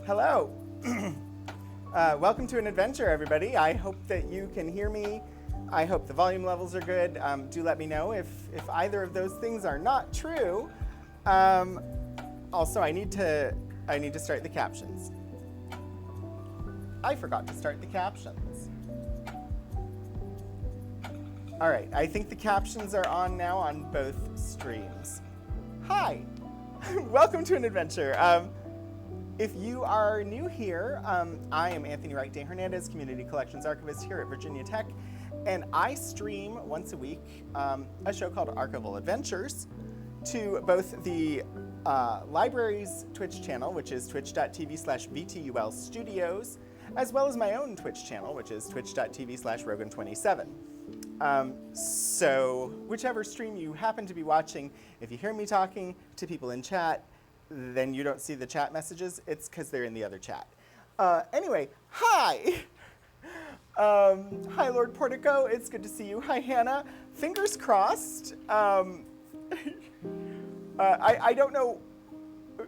Hello. Welcome to an adventure, everybody. I hope that you can hear me. I hope the volume levels are good. Do let me know if either of those things are not true. Also, I need to start the captions. I forgot to start the captions. All right, I think the captions are on now on both streams. Hi, welcome to an adventure. If you are new here, I am Anthony Wright Day Hernandez, Community Collections Archivist here at Virginia Tech, and I stream once a week a show called Archival Adventures to both the library's Twitch channel, which is twitch.tv/VTUL Studios, as well as my own Twitch channel, which is twitch.tv/Rogan27. So whichever stream you happen to be watching, if you hear me talking to people in chat, then you don't see the chat messages. It's because they're in the other chat. Anyway, hi. Hi, Lord Portico. It's good to see you. Hi, Hannah. Fingers crossed. I don't know.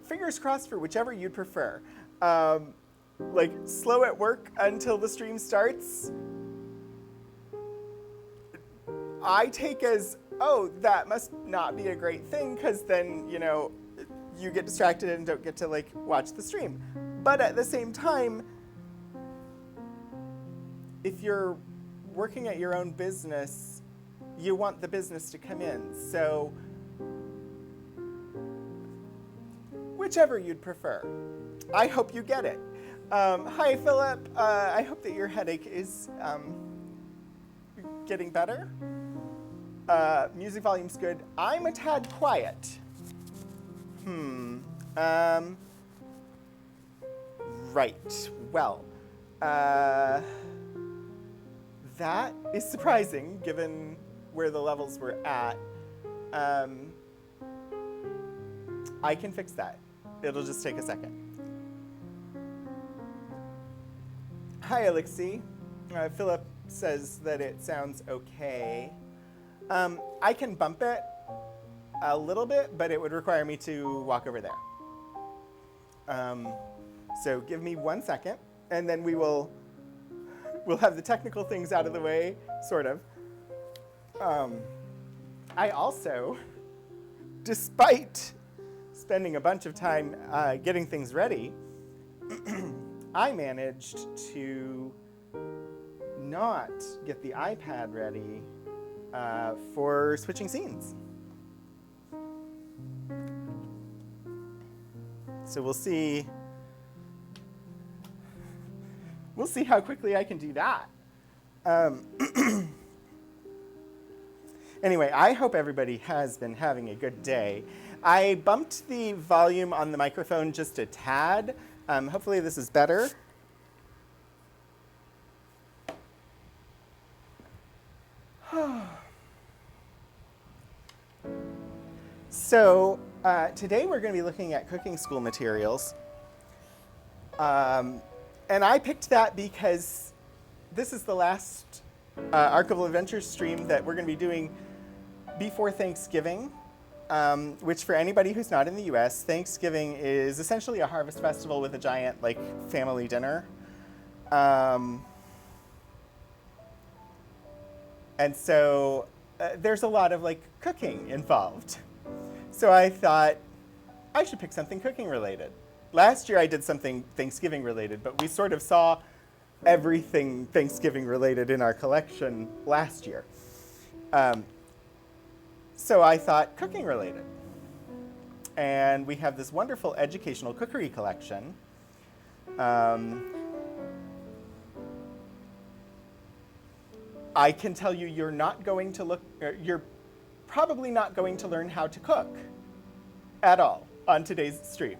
Fingers crossed for whichever you'd prefer. Like slow at work until the stream starts. I take as, oh, that must not be a great thing, because then, you know, you get distracted and don't get to like watch the stream. But at the same time, if you're working at your own business, you want the business to come in. So whichever you'd prefer. I hope you get it. Hi, Philip. I hope that your headache is getting better. Music volume's good. I'm a tad quiet. Right. Well, that is surprising given where the levels were at. I can fix that. It'll just take a second. Hi, Alexi. Philip says that it sounds okay. I can bump it a little bit, but it would require me to walk over there. So give me 1 second, and then we'll have the technical things out of the way, sort of. I also, despite spending a bunch of time getting things ready, I managed to not get the iPad ready for switching scenes. So we'll see how quickly I can do that. Anyway, I hope everybody has been having a good day. I bumped the volume on the microphone just a tad. Hopefully this is better. So today we're going to be looking at cooking school materials. And I picked that because this is the last Archival Adventures stream that we're going to be doing before Thanksgiving, which for anybody who's not in the US, Thanksgiving is essentially a harvest festival with a giant like family dinner. And so there's a lot of like cooking involved. So I thought I should pick something cooking related. Last year I did something Thanksgiving related, but we sort of saw everything Thanksgiving related in our collection last year. So I thought cooking related. And we have this wonderful educational cookery collection. I can tell you you're probably not going to learn how to cook at all on today's stream,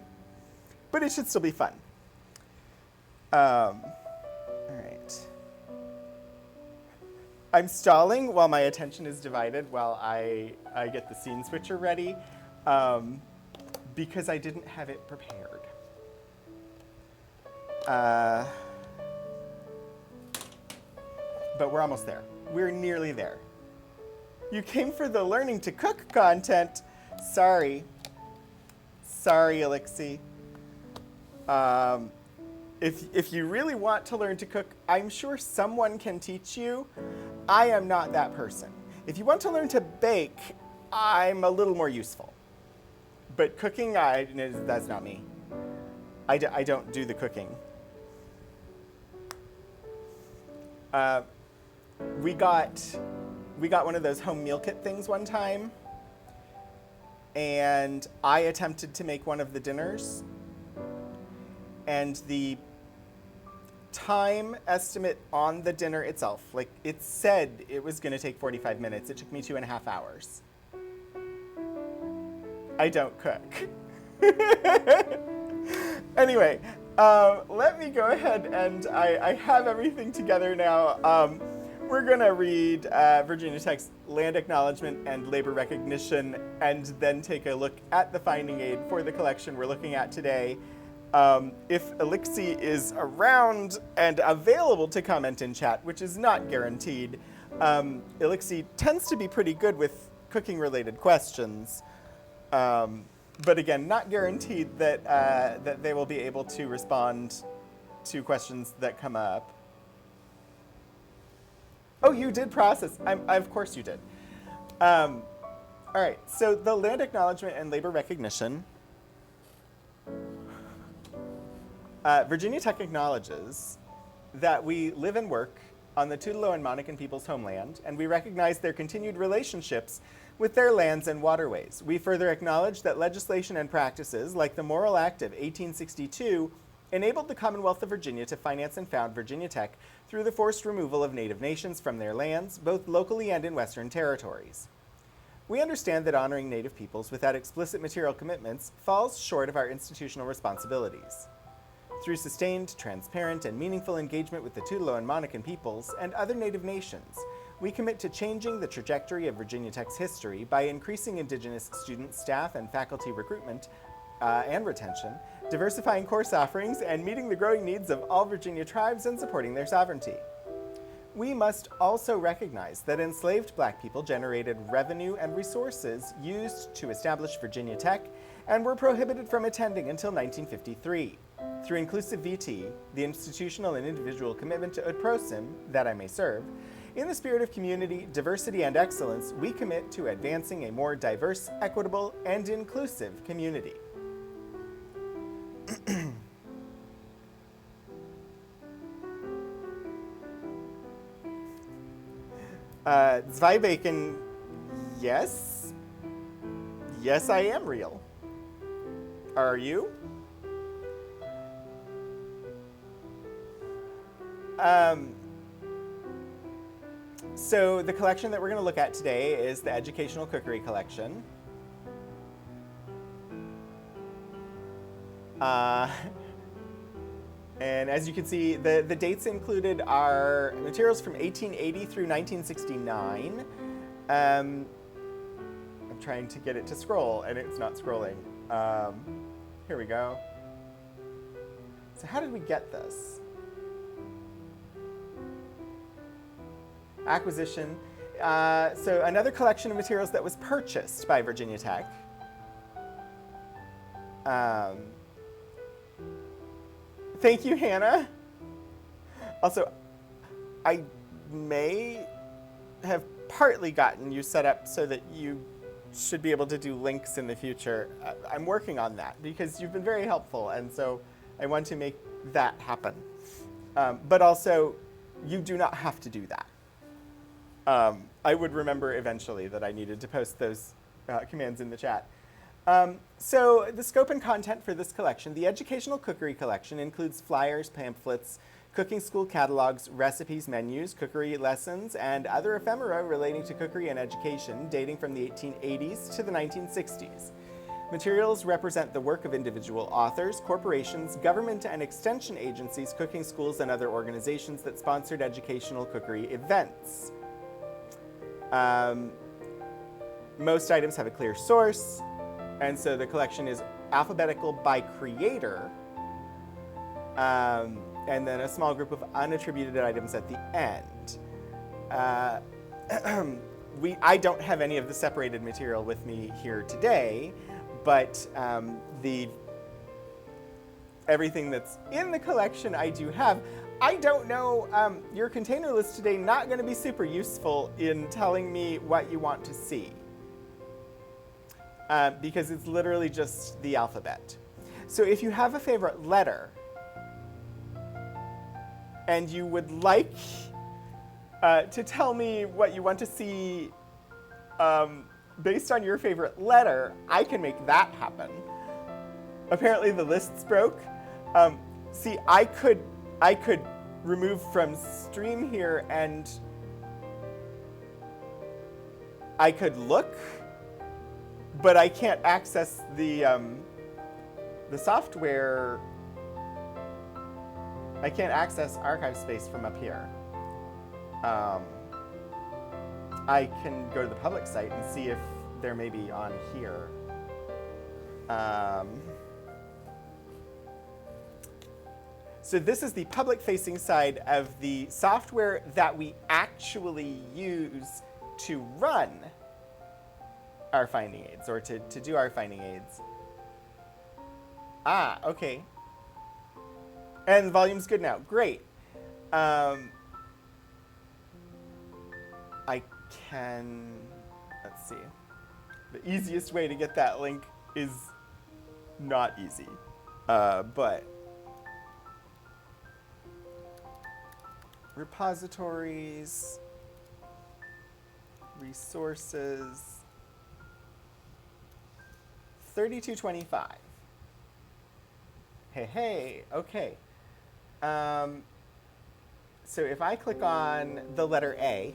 but it should still be fun. All right. I'm stalling while my attention is divided while I get the scene switcher ready, because I didn't have it prepared. But we're almost there. We're nearly there. You came for the learning to cook content. Sorry, Alexi. If you really want to learn to cook, I'm sure someone can teach you. I am not that person. If you want to learn to bake, I'm a little more useful. But cooking, that's not me. I don't do the cooking. We got one of those home meal kit things one time, and I attempted to make one of the dinners, and the time estimate on the dinner itself, like it said it was going to take 45 minutes. It took me 2.5 hours. I don't cook. Anyway, let me go ahead and I have everything together now. We're going to read Virginia Tech's Land Acknowledgement and Labor Recognition, and then take a look at the finding aid for the collection we're looking at today. If Elixir is around and available to comment in chat, which is not guaranteed, Elixir tends to be pretty good with cooking-related questions. But again, not guaranteed that that they will be able to respond to questions that come up. Oh, you did process. Of course you did. All right, so the Land Acknowledgement and Labor Recognition. Virginia Tech acknowledges that we live and work on the Tutelo and Monacan people's homeland, and we recognize their continued relationships with their lands and waterways. We further acknowledge that legislation and practices, like the Morrill Act of 1862, enabled the Commonwealth of Virginia to finance and found Virginia Tech through the forced removal of Native nations from their lands, both locally and in Western territories. We understand that honoring Native peoples without explicit material commitments falls short of our institutional responsibilities. Through sustained, transparent, and meaningful engagement with the Tutelo and Monacan peoples and other Native nations, we commit to changing the trajectory of Virginia Tech's history by increasing Indigenous student, staff, and faculty recruitment and retention, diversifying course offerings, and meeting the growing needs of all Virginia tribes and supporting their sovereignty. We must also recognize that enslaved Black people generated revenue and resources used to establish Virginia Tech and were prohibited from attending until 1953. Through inclusive VT, the institutional and individual commitment to UDPROSIM, that I may serve, in the spirit of community, diversity, and excellence, we commit to advancing a more diverse, equitable, and inclusive community. Zweibaken, yes. Yes, I am real. Are you? So the collection that we're going to look at today is the Educational Cookery Collection. And as you can see, the dates included are materials from 1880 through 1969. I'm trying to get it to scroll, and it's not scrolling. Here we go. So how did we get this? Acquisition. So another collection of materials that was purchased by Virginia Tech. Thank you, Hannah. Also, I may have partly gotten you set up so that you should be able to do links in the future. I'm working on that because you've been very helpful, and so I want to make that happen. But also, you do not have to do that. I would remember eventually that I needed to post those commands in the chat. So the scope and content for this collection, the Educational Cookery Collection, includes flyers, pamphlets, cooking school catalogs, recipes, menus, cookery lessons, and other ephemera relating to cookery and education dating from the 1880s to the 1960s. Materials represent the work of individual authors, corporations, government and extension agencies, cooking schools, and other organizations that sponsored educational cookery events. Most items have a clear source, and so the collection is alphabetical by creator, and then a small group of unattributed items at the end. I don't have any of the separated material with me here today, but the everything that's in the collection I do have. I don't know, your container list today not going to be super useful in telling me what you want to see. Because it's literally just the alphabet. So if you have a favorite letter, and you would like to tell me what you want to see based on your favorite letter, I can make that happen. Apparently the lists broke. See, I could remove from stream here and I could look, but I can't access the software. I can't access archive space from up here. I can go to the public site and see if there may be on here. So this is the public-facing side of the software that we actually use to run our finding aids, or to do our finding aids. Ah, okay. And the volume's good now. Great. I can, let's see. The easiest way to get that link is not easy, but repositories, resources, 3225. Hey, okay. So if I click on the letter A,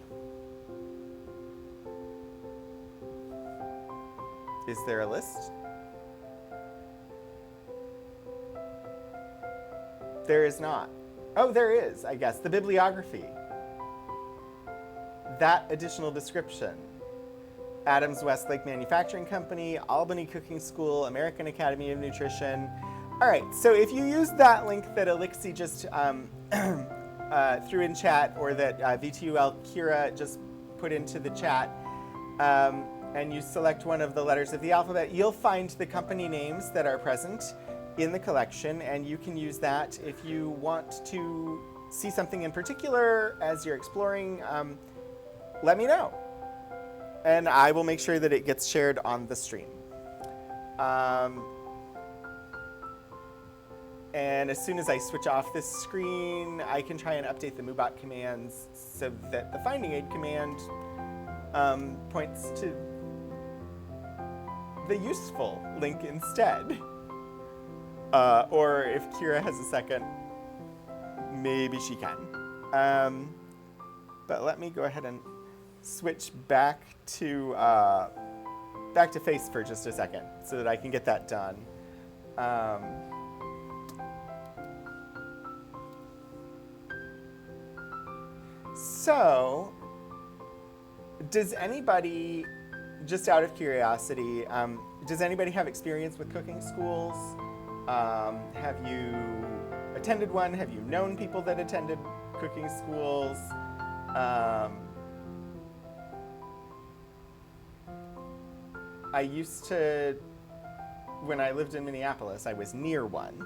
is there a list? There is not. Oh, there is, I guess, the bibliography. That additional description. Adams Westlake Manufacturing Company, Albany Cooking School, American Academy of Nutrition. All right, so if you use that link that Elixir just threw in chat, or that VTUL Kira just put into the chat, and you select one of the letters of the alphabet, you'll find the company names that are present in the collection, and you can use that if you want to see something in particular as you're exploring. Let me know, and I will make sure that it gets shared on the stream. And as soon as I switch off this screen, I can try and update the MooBot commands so that the finding aid command points to the useful link instead. Or if Kira has a second, maybe she can. But let me go ahead and switch back to face for just a second so that I can get that done. So, does anybody, just out of curiosity, does anybody have experience with cooking schools? Have you attended one? Have you known people that attended cooking schools? I used to, when I lived in Minneapolis, I was near one.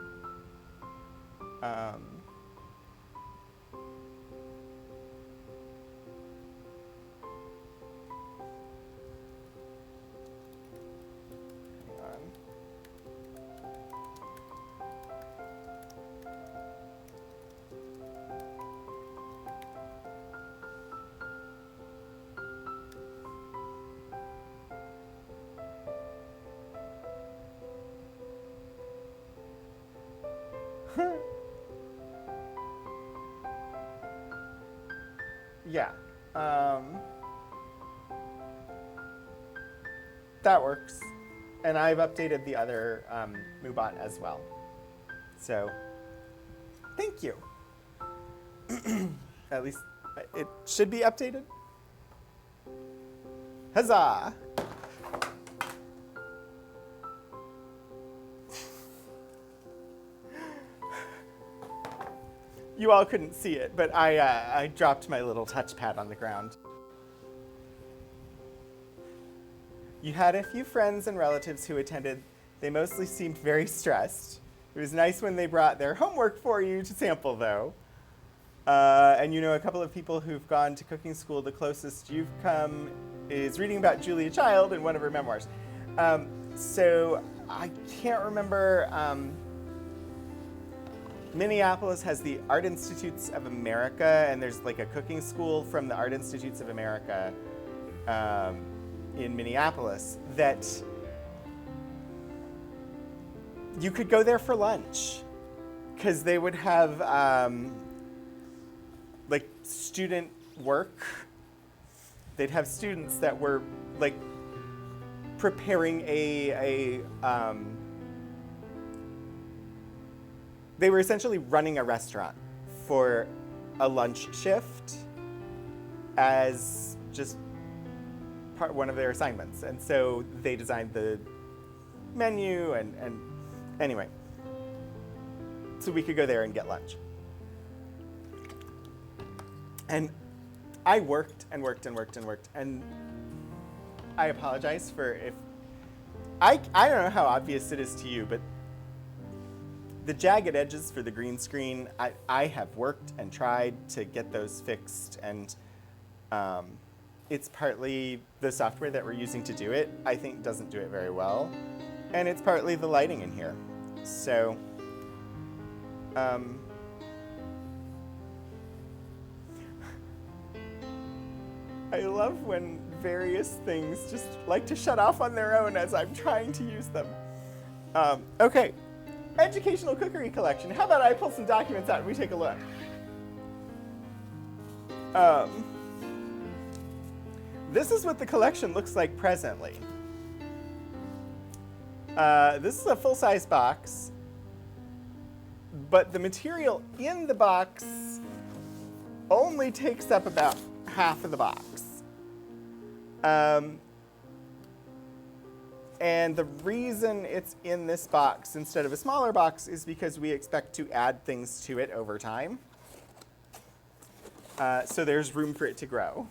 Yeah. That works. And I've updated the other MooBot as well. So, thank you. At least it should be updated. Huzzah! You all couldn't see it, but I dropped my little touchpad on the ground. You had a few friends and relatives who attended. They mostly seemed very stressed. It was nice when they brought their homework for you to sample, though. And you know a couple of people who've gone to cooking school. The closest you've come is reading about Julia Child in one of her memoirs. So I can't remember. Minneapolis has the Art Institutes of America, and there's like a cooking school from the Art Institutes of America in Minneapolis that you could go there for lunch, because they would have like student work. They'd have students that were like preparing they were essentially running a restaurant for a lunch shift as just one of their assignments. And so they designed the menu and anyway, so we could go there and get lunch. And I worked and worked and worked and worked, and I apologize for if I don't know how obvious it is to you, but the jagged edges for the green screen, I have worked and tried to get those fixed, and it's partly the software that we're using to do it, I think doesn't do it very well, and it's partly the lighting in here. So I love when various things just like to shut off on their own as I'm trying to use them. Okay, educational cookery collection. How about I pull some documents out and we take a look? This is what the collection looks like presently. This is a full-size box, but the material in the box only takes up about half of the box. And the reason it's in this box instead of a smaller box is because we expect to add things to it over time. So there's room for it to grow.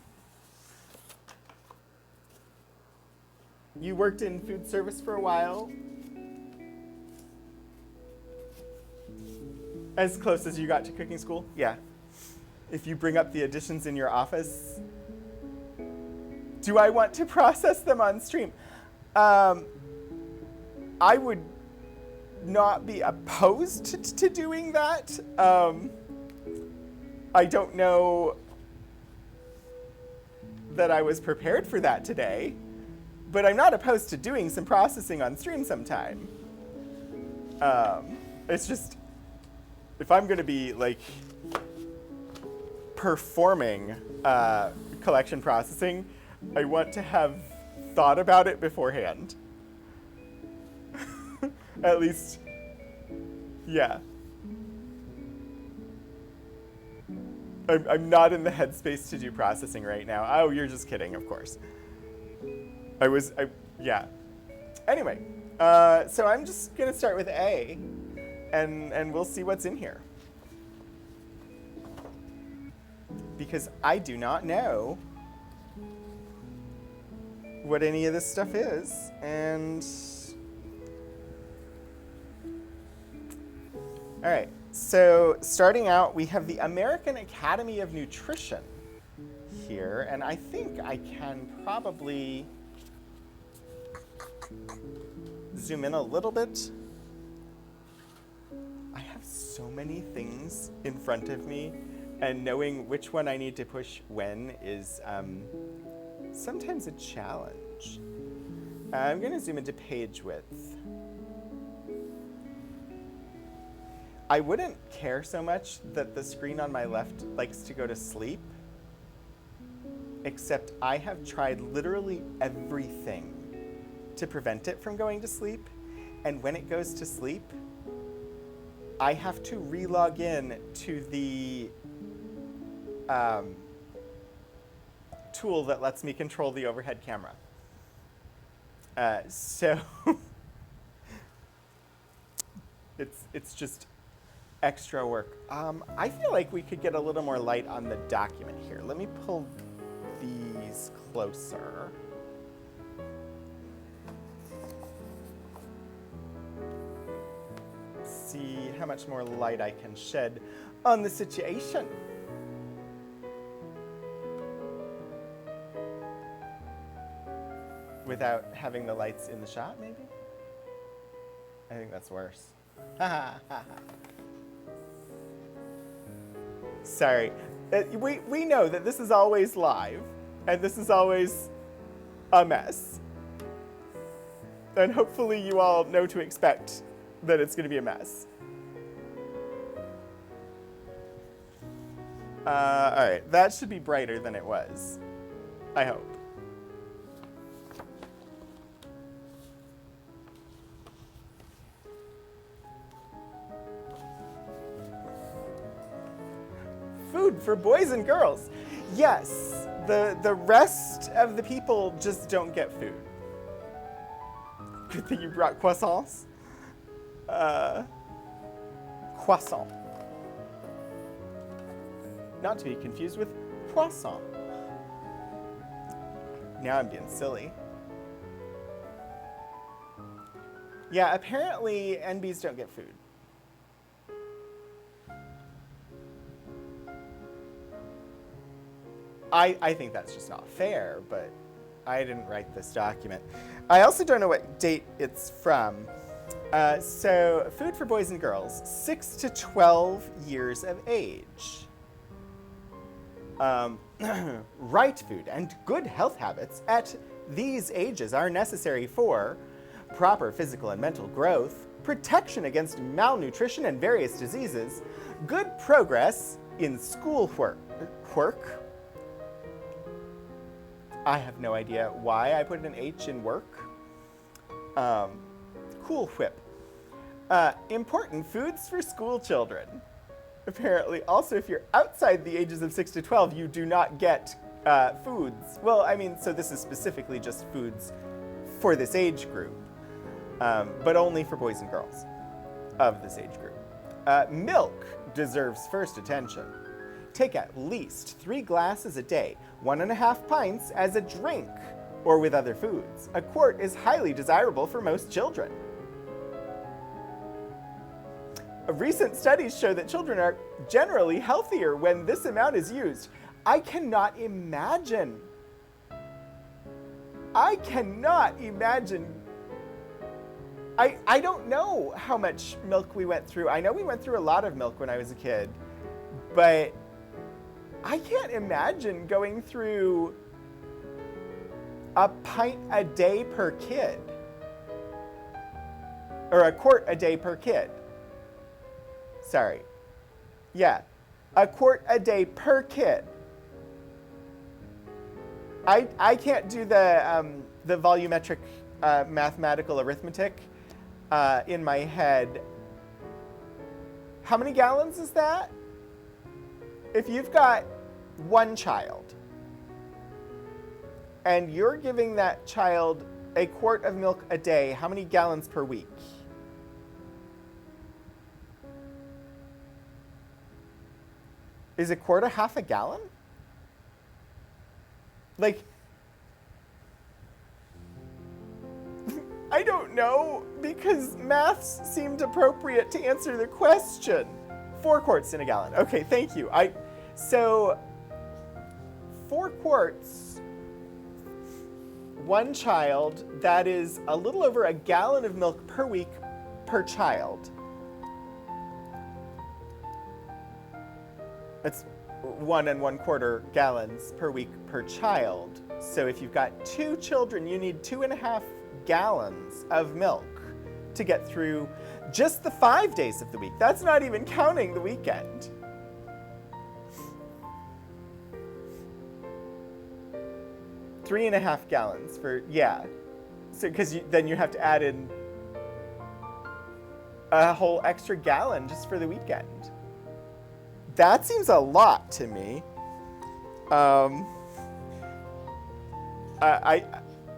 You worked in food service for a while. As close as you got to cooking school? Yeah. If you bring up the additions in your office, do I want to process them on stream? I would not be opposed to doing that. I don't know that I was prepared for that today, but I'm not opposed to doing some processing on stream sometime. It's just, if I'm going to be like performing collection processing, I want to have thought about it beforehand. At least, yeah. I'm not in the headspace to do processing right now. Oh, you're just kidding, of course. Yeah. Anyway, so I'm just gonna start with A, and we'll see what's in here. Because I do not know what any of this stuff is, and all right, so starting out, we have the American Academy of Nutrition here, and I think I can probably zoom in a little bit. I have so many things in front of me, and knowing which one I need to push when is sometimes a challenge. I'm going to zoom into page width. I wouldn't care so much that the screen on my left likes to go to sleep, except I have tried literally everything to prevent it from going to sleep, and when it goes to sleep, I have to re-log in to the tool that lets me control the overhead camera. So it's just extra work. I feel like we could get a little more light on the document here. Let me pull these closer. Let's see how much more light I can shed on the situation. Without having the lights in the shot, maybe? I think that's worse. Sorry. We know that this is always live, and this is always a mess. And hopefully you all know to expect that it's going to be a mess. All right, that should be brighter than it was, I hope. Food for boys and girls. Yes, the rest of the people just don't get food. Good thing you brought croissants. Croissant. Not to be confused with croissant. Now I'm being silly. Yeah, apparently NBs don't get food. I think that's just not fair, but I didn't write this document. I also don't know what date it's from. So, food for boys and girls, 6 to 12 years of age. Right food and good health habits at these ages are necessary for proper physical and mental growth, protection against malnutrition and various diseases, good progress in school work. I have no idea why I put an H in work. Cool Whip. Important foods for school children. Apparently, also, if you're outside the ages of 6 to 12, you do not get foods. Well, I mean, so this is specifically just foods for this age group, but only for boys and girls of this age group. Milk deserves first attention. Take at least 3 glasses a day, 1.5 pints as a drink, or with other foods. A quart is highly desirable for most children. Recent studies show that children are generally healthier when this amount is used. I cannot imagine. I don't know how much milk we went through. I know we went through a lot of milk when I was a kid, but I can't imagine going through a pint a day per kid. Or a quart a day per kid. Sorry. Yeah, a quart a day per kid. I can't do the volumetric mathematical arithmetic in my head. How many gallons is that? If you've got 1 child and you're giving that child a quart of milk a day, how many gallons per week? Is a quart a half a gallon? Like, I don't know, because maths seemed appropriate to answer the question. 4 quarts in a gallon. Okay, thank you. So 4 quarts, 1 child, that is a little over a gallon of milk per week per child. That's 1 1/4 gallons per week per child. So if you've got 2 children, you need 2.5 gallons of milk to get through just the 5 days of the week. That's not even counting the weekend. Three and a half gallons for, yeah. So, because then you have to add in a whole extra gallon just for the weekend. That seems a lot to me.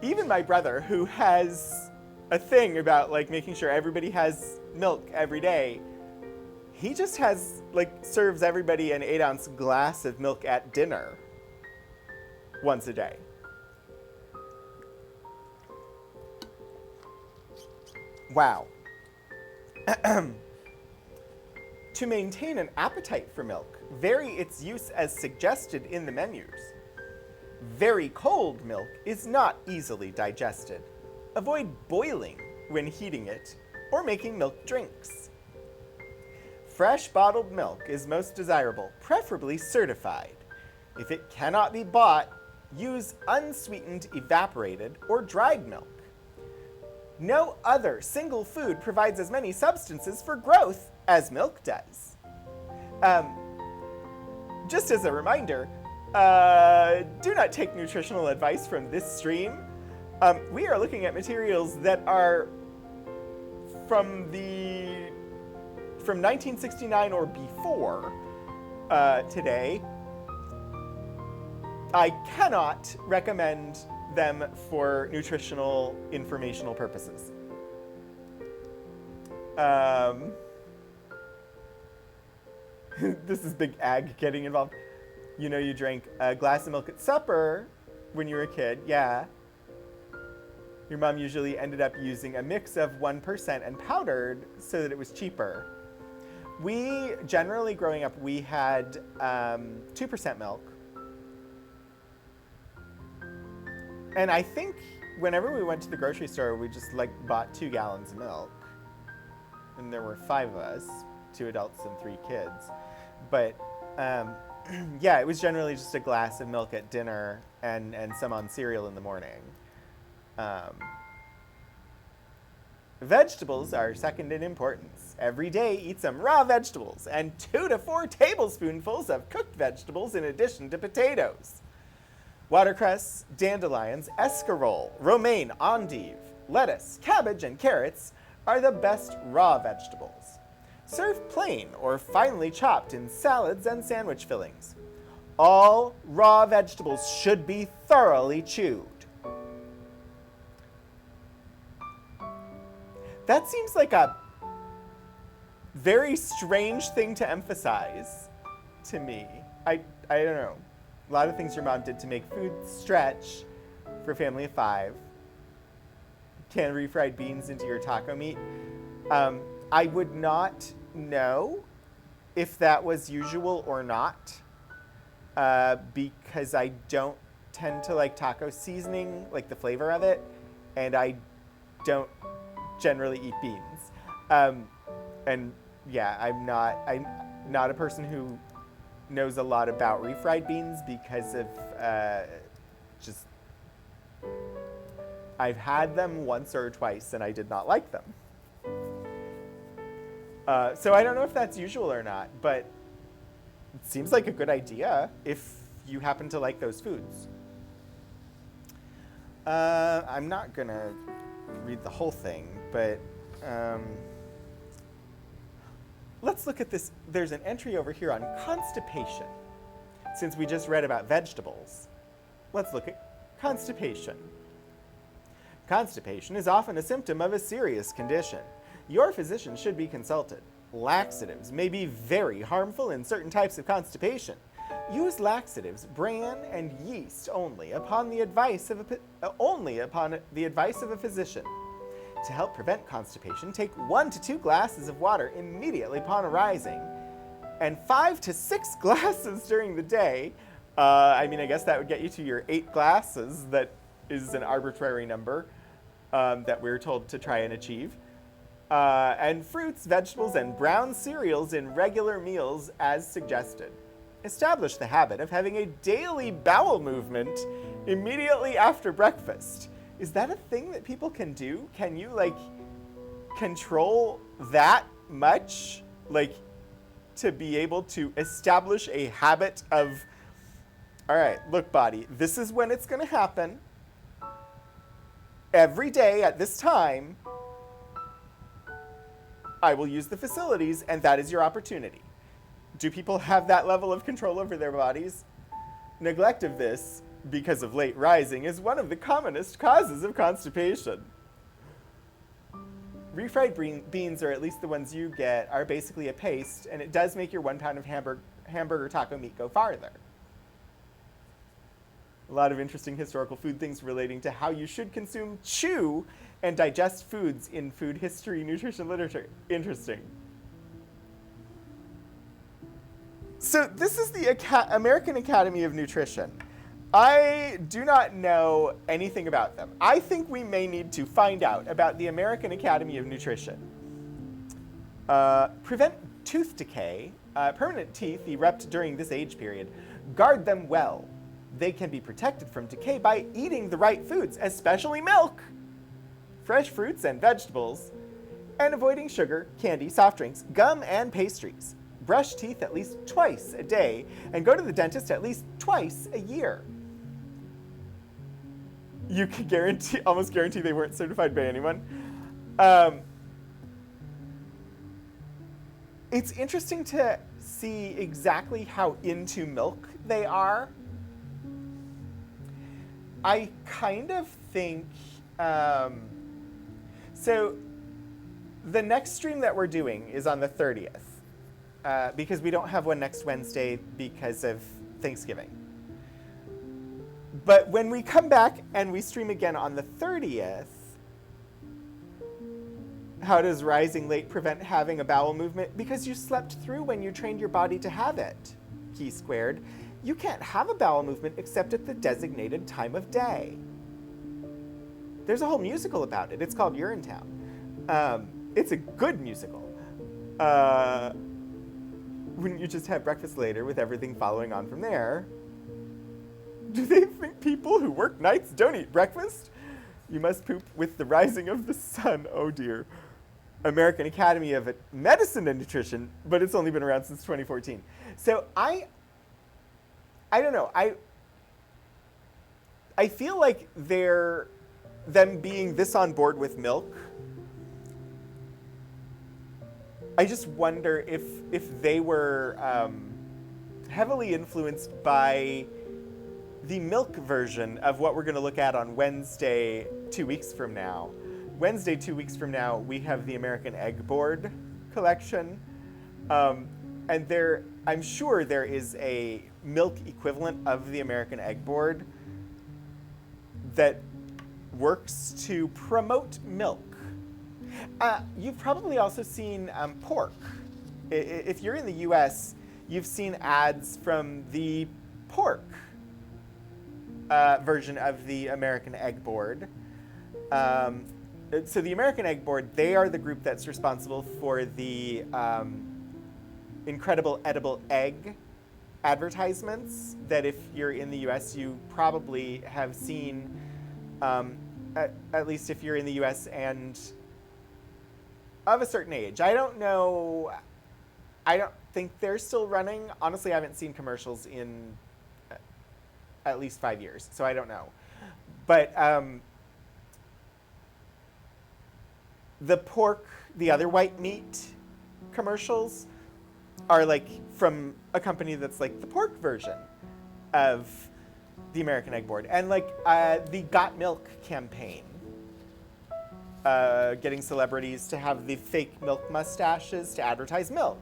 Even my brother, who has a thing about like making sure everybody has milk every day, he just has serves everybody an 8-ounce glass of milk at dinner once a day. Wow. To maintain an appetite for milk, vary its use as suggested in the menus. Very cold milk is not easily digested. Avoid boiling when heating it or making milk drinks. Fresh bottled milk is most desirable, preferably certified. If it cannot be bought, use unsweetened, evaporated, or dried milk. No other single food provides as many substances for growth as milk does. Just as a reminder, do not take nutritional advice from this stream. We are looking at materials that are from 1969 or before today. I cannot recommend them for nutritional informational purposes. This is Big Ag getting involved. You know, you drank a glass of milk at supper when you were a kid, yeah. Your mom usually ended up using a mix of 1% and powdered so that it was cheaper. We, generally growing up, we had 2% milk. And I think whenever we went to the grocery store, we just bought 2 gallons of milk. And there were 5 of us, 2 adults and 3 kids. But yeah, it was generally just a glass of milk at dinner and some on cereal in the morning. Vegetables are second in importance. Every day, eat some raw vegetables and 2 to 4 tablespoonfuls of cooked vegetables in addition to potatoes. Watercress, dandelions, escarole, romaine, endive, lettuce, cabbage, and carrots are the best raw vegetables. Serve plain or finely chopped in salads and sandwich fillings. All raw vegetables should be thoroughly chewed. That seems like a very strange thing to emphasize to me. I don't know. A lot of things your mom did to make food stretch for a family of 5. Can refried beans into your taco meat. I would not know if that was usual or not, because I don't tend to like taco seasoning, like the flavor of it, and I don't generally eat beans. And yeah, I'm not a person who knows a lot about refried beans because of just I've had them once or twice and I did not like them. So I don't know if that's usual or not, but it seems like a good idea if you happen to like those foods. I'm not gonna read the whole thing, but let's look at this. There's an entry over here on constipation. Since we just read about vegetables, let's look at constipation. Constipation is often a symptom of a serious condition. Your physician should be consulted. Laxatives may be very harmful in certain types of constipation. Use laxatives, bran, and yeast only upon the advice of a physician. To help prevent constipation, take 1 to 2 glasses of water immediately upon arising, and 5 to 6 glasses during the day. I guess that would get you to your 8 glasses. That is an arbitrary number that we're told to try and achieve. And fruits, vegetables, and brown cereals in regular meals as suggested. Establish the habit of having a daily bowel movement immediately after breakfast. Is that a thing that people can do? Can you, control that much? To be able to establish a habit of, all right, look, body, this is when it's going to happen. Every day at this time, I will use the facilities, and that is your opportunity. Do people have that level of control over their bodies? Neglect of this, because of late rising, is one of the commonest causes of constipation. Refried beans, or at least the ones you get, are basically a paste, and it does make your 1 pound of hamburger taco meat go farther. A lot of interesting historical food things relating to how you should consume, chew, and digest foods in food history, nutrition literature. Interesting. So this is the American Academy of Nutrition. I do not know anything about them. I think we may need to find out about the American Academy of Nutrition. Prevent tooth decay. Permanent teeth erupt during this age period. Guard them well. They can be protected from decay by eating the right foods, especially milk, fresh fruits and vegetables, and avoiding sugar, candy, soft drinks, gum, and pastries. Brush teeth at least twice a day, and go to the dentist at least twice a year. You can almost guarantee they weren't certified by anyone. It's interesting to see exactly how into milk they are. I kind of think, so the next stream that we're doing is on the 30th, because we don't have one next Wednesday because of Thanksgiving. But when we come back and we stream again on the 30th, how does rising late prevent having a bowel movement? Because you slept through when you trained your body to have it, Key Squared. You can't have a bowel movement except at the designated time of day. There's a whole musical about it. It's called Urinetown. It's a good musical. Wouldn't you just have breakfast later with everything following on from there? Do they think people who work nights don't eat breakfast? You must poop with the rising of the sun. Oh dear. American Academy of Medicine and Nutrition, but it's only been around since 2014. So I don't know. I feel like them being this on board with milk, I just wonder if they were heavily influenced by the milk version of what we're going to look at on Wednesday 2 weeks from now. Wednesday 2 weeks from now, we have the American Egg Board collection. And I'm sure there is a milk equivalent of the American Egg Board that works to promote milk. You've probably also seen pork. If you're in the US, you've seen ads from the pork version of the American Egg Board. So the American Egg Board, they are the group that's responsible for the incredible edible egg advertisements that if you're in the US, you probably have seen, at least if you're in the US and of a certain age. I don't know, I don't think they're still running. Honestly, I haven't seen commercials in at least 5 years, so I don't know. But the pork, the other white meat commercials are like from a company that's like the pork version of the American Egg Board. And like the Got Milk campaign, getting celebrities to have the fake milk mustaches to advertise milk,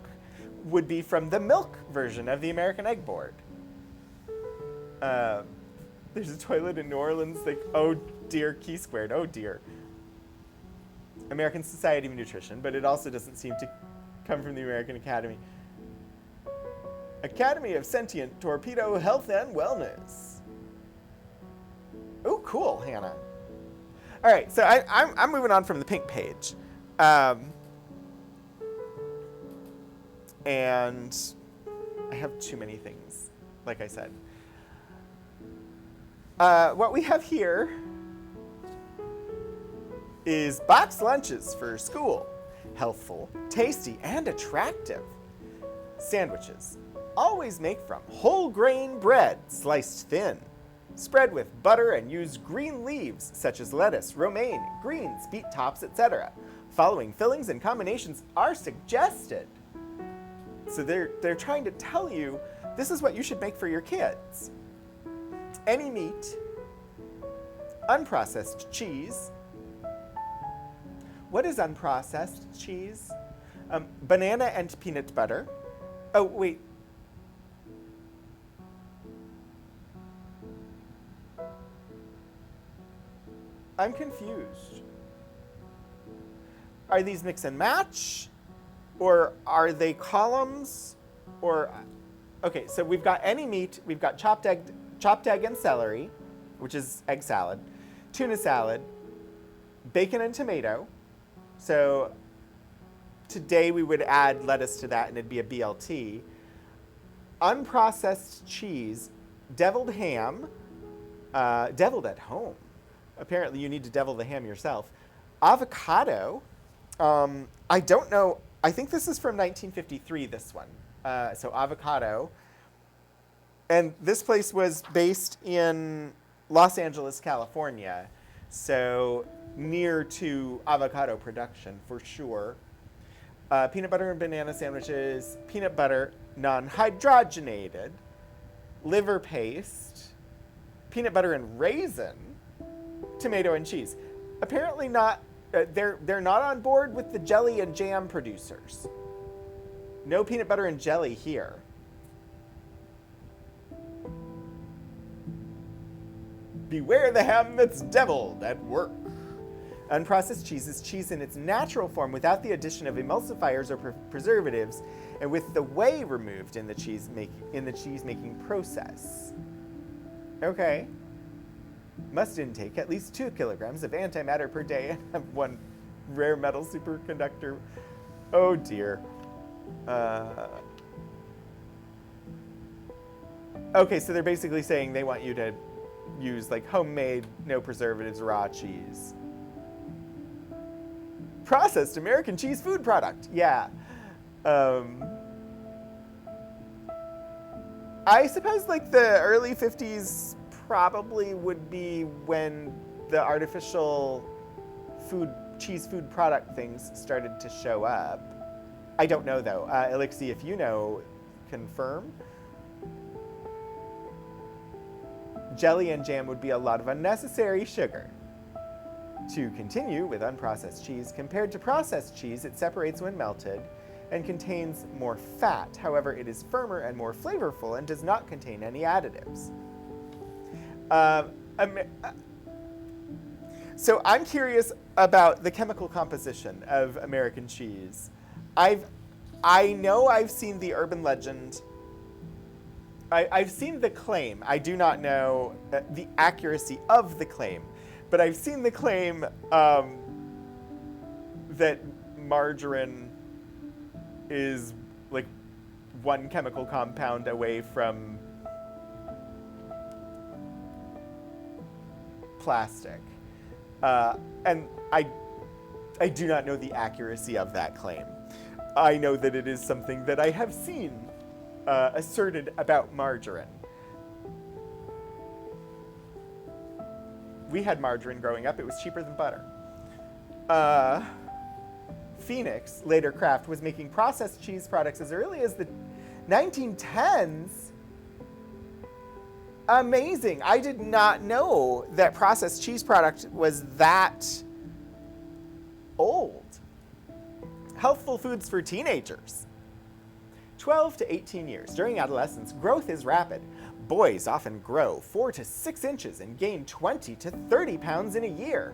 would be from the milk version of the American Egg Board. There's a toilet in New Orleans, like, oh dear, Key Squared, oh dear. American Society of Nutrition, but it also doesn't seem to come from the American Academy. Academy of Sentient Torpedo Health and Wellness. Oh, cool, Hannah. All right, so I'm moving on from the pink page. And I have too many things, like I said. What we have here is boxed lunches for school. Healthful, tasty, and attractive. Sandwiches. Always make from whole grain bread, sliced thin. Spread with butter and use green leaves such as lettuce, romaine, greens, beet tops, etc. Following fillings and combinations are suggested. So they're trying to tell you this is what you should make for your kids. Any meat, unprocessed cheese. What is unprocessed cheese? Banana and peanut butter. Oh, wait. I'm confused. Are these mix and match? Or are they columns? Or Okay, so we've got any meat. We've got chopped egg and celery, which is egg salad, tuna salad, bacon and tomato. So today we would add lettuce to that and it'd be a BLT. Unprocessed cheese, deviled ham, deviled at home. Apparently you need to devil the ham yourself. Avocado. I don't know. I think this is from 1953, this one. So avocado. And this place was based in Los Angeles, California. So near to avocado production, for sure. Peanut butter and banana sandwiches, peanut butter, non-hydrogenated, liver paste, peanut butter and raisin, tomato and cheese. Apparently not, they're not on board with the jelly and jam producers. No peanut butter and jelly here. Beware the ham that's deviled at work. Unprocessed cheese is cheese in its natural form without the addition of emulsifiers or preservatives and with the whey removed in the cheese making process. Okay. Must intake at least 2 kilograms of antimatter per day and have 1 rare metal superconductor. Oh dear. Okay, so they're basically saying they want you to use like homemade, no preservatives, raw cheese. Processed American cheese food product. Yeah. I suppose like the early 50s probably would be when the artificial cheese food product things started to show up. I don't know though. Elixir, if you know, confirm. Jelly and jam would be a lot of unnecessary sugar. To continue with unprocessed cheese, compared to processed cheese, it separates when melted and contains more fat. However, it is firmer and more flavorful and does not contain any additives. So I'm curious about the chemical composition of American cheese. I know I've seen the urban legend. I've seen the claim. I do not know the accuracy of the claim. But I've seen the claim that margarine is like 1 chemical compound away from plastic. And I do not know the accuracy of that claim. I know that it is something that I have seen asserted about margarine. We had margarine growing up. It was cheaper than butter. Phoenix, later Kraft, was making processed cheese products as early as the 1910s. Amazing. I did not know that processed cheese product was that old. Healthful foods for teenagers. 12 to 18 years. During adolescence, growth is rapid. Boys often grow 4 to 6 inches and gain 20 to 30 pounds in a year.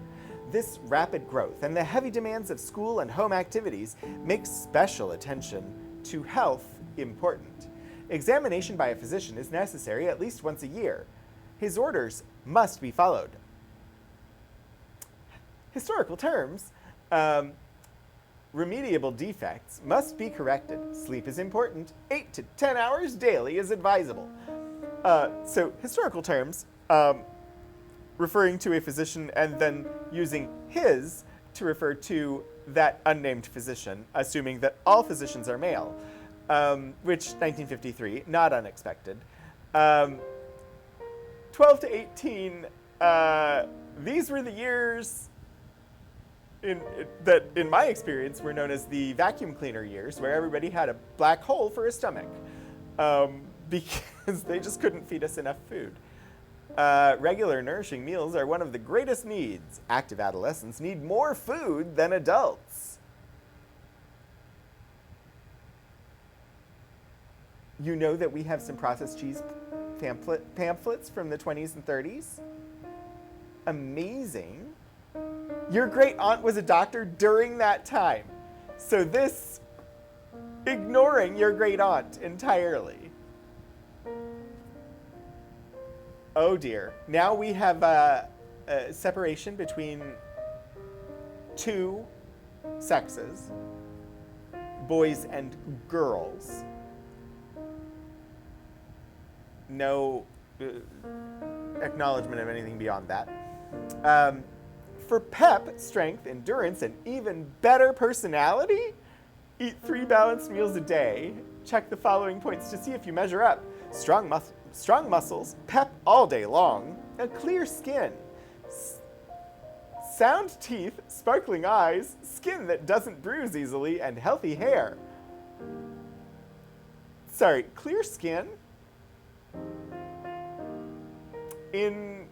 This rapid growth and the heavy demands of school and home activities make special attention to health important. Examination by a physician is necessary at least once a year. His orders must be followed. Historical terms. Remediable defects must be corrected. Sleep is important. 8 to 10 hours daily is advisable. So historical terms, referring to a physician and then using his to refer to that unnamed physician, assuming that all physicians are male, which 1953, not unexpected. 12 to 18, these were the years that, in my experience, were known as the vacuum cleaner years, where everybody had a black hole for a stomach. Because they just couldn't feed us enough food. Regular nourishing meals are one of the greatest needs. Active adolescents need more food than adults. You know that we have some processed cheese pamphlets from the 20s and 30s? Amazing. Your great aunt was a doctor during that time. So this, ignoring your great aunt entirely. Oh dear. Now we have a separation between two sexes, boys and girls. No acknowledgement of anything beyond that. For pep, strength, endurance, and even better personality, eat 3 balanced meals a day. Check the following points to see if you measure up. Strong muscles, pep all day long, a clear skin, sound teeth, sparkling eyes, skin that doesn't bruise easily, and healthy hair. Sorry, clear skin? In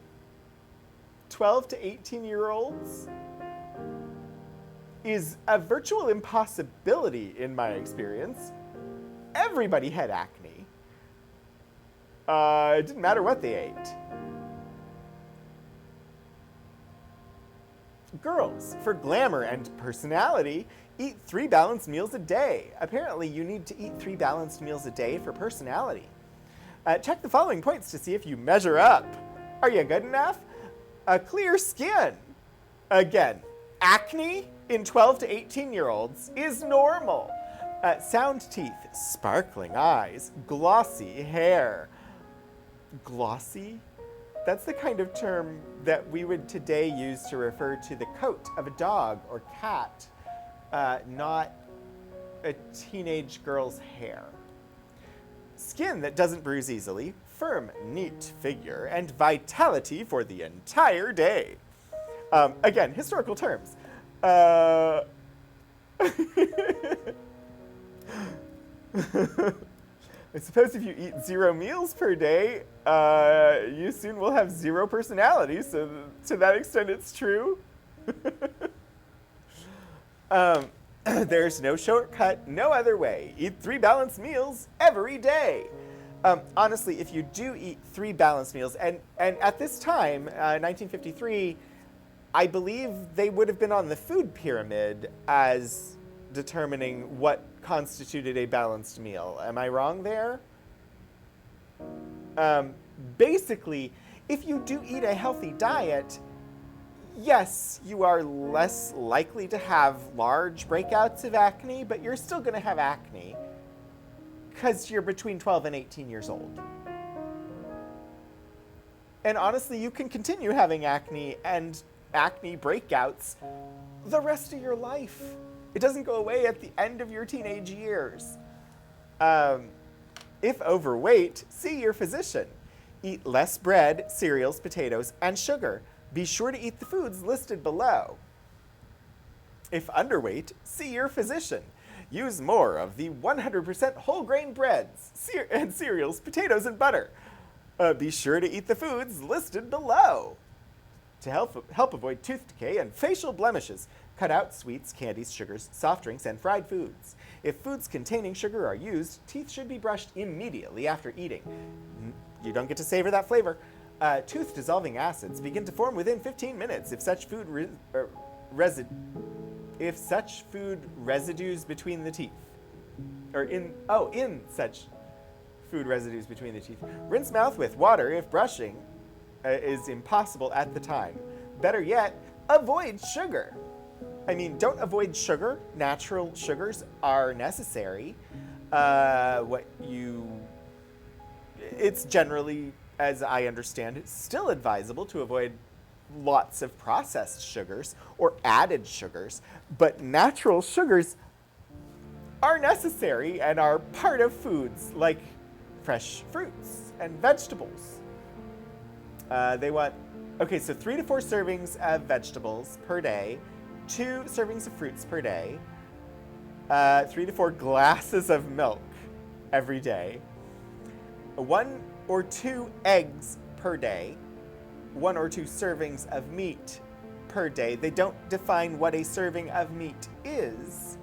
12 to 18-year-olds is a virtual impossibility in my experience. Everybody had acne. It didn't matter what they ate. Girls, for glamour and personality, eat 3 balanced meals a day. Apparently, you need to eat 3 balanced meals a day for personality. Check the following points to see if you measure up. Are you good enough? A clear skin. Again, acne in 12 to 18-year-olds is normal. Sound teeth, sparkling eyes, glossy hair. Glossy? That's the kind of term that we would today use to refer to the coat of a dog or cat, not a teenage girl's hair. Skin that doesn't bruise easily, firm, neat figure, and vitality for the entire day. Again, historical terms. I suppose if you eat 0 meals per day, you soon will have 0 personality, so to that extent it's true. There's no shortcut, no other way. Eat 3 balanced meals every day. Honestly, if you do eat 3 balanced meals, and at this time, 1953, I believe they would have been on the food pyramid as determining what constituted a balanced meal. Am I wrong there? Basically, if you do eat a healthy diet, yes, you are less likely to have large breakouts of acne, but you're still going to have acne because you're between 12 and 18 years old. And honestly, you can continue having acne and acne breakouts the rest of your life. It doesn't go away at the end of your teenage years. If overweight, see your physician. Eat less bread, cereals, potatoes, and sugar. Be sure to eat the foods listed below. If underweight, see your physician. Use more of the 100% whole grain breads and cereals, potatoes, and butter. Be sure to eat the foods listed below. To help avoid tooth decay and facial blemishes, cut out sweets, candies, sugars, soft drinks, and fried foods. If foods containing sugar are used, teeth should be brushed immediately after eating. You don't get to savor that flavor. Tooth-dissolving acids begin to form within 15 minutes if such food residues between the teeth. In such food residues between the teeth. Rinse mouth with water if brushing is impossible at the time. Better yet, avoid sugar. I mean, don't avoid sugar. Natural sugars are necessary. It's generally, as I understand it, still advisable to avoid lots of processed sugars or added sugars, but natural sugars are necessary and are part of foods like fresh fruits and vegetables. So 3 to 4 servings of vegetables per day, 2 servings of fruits per day, 3 to 4 glasses of milk every day, 1 or 2 eggs per day, 1 or 2 servings of meat per day. They don't define what a serving of meat is.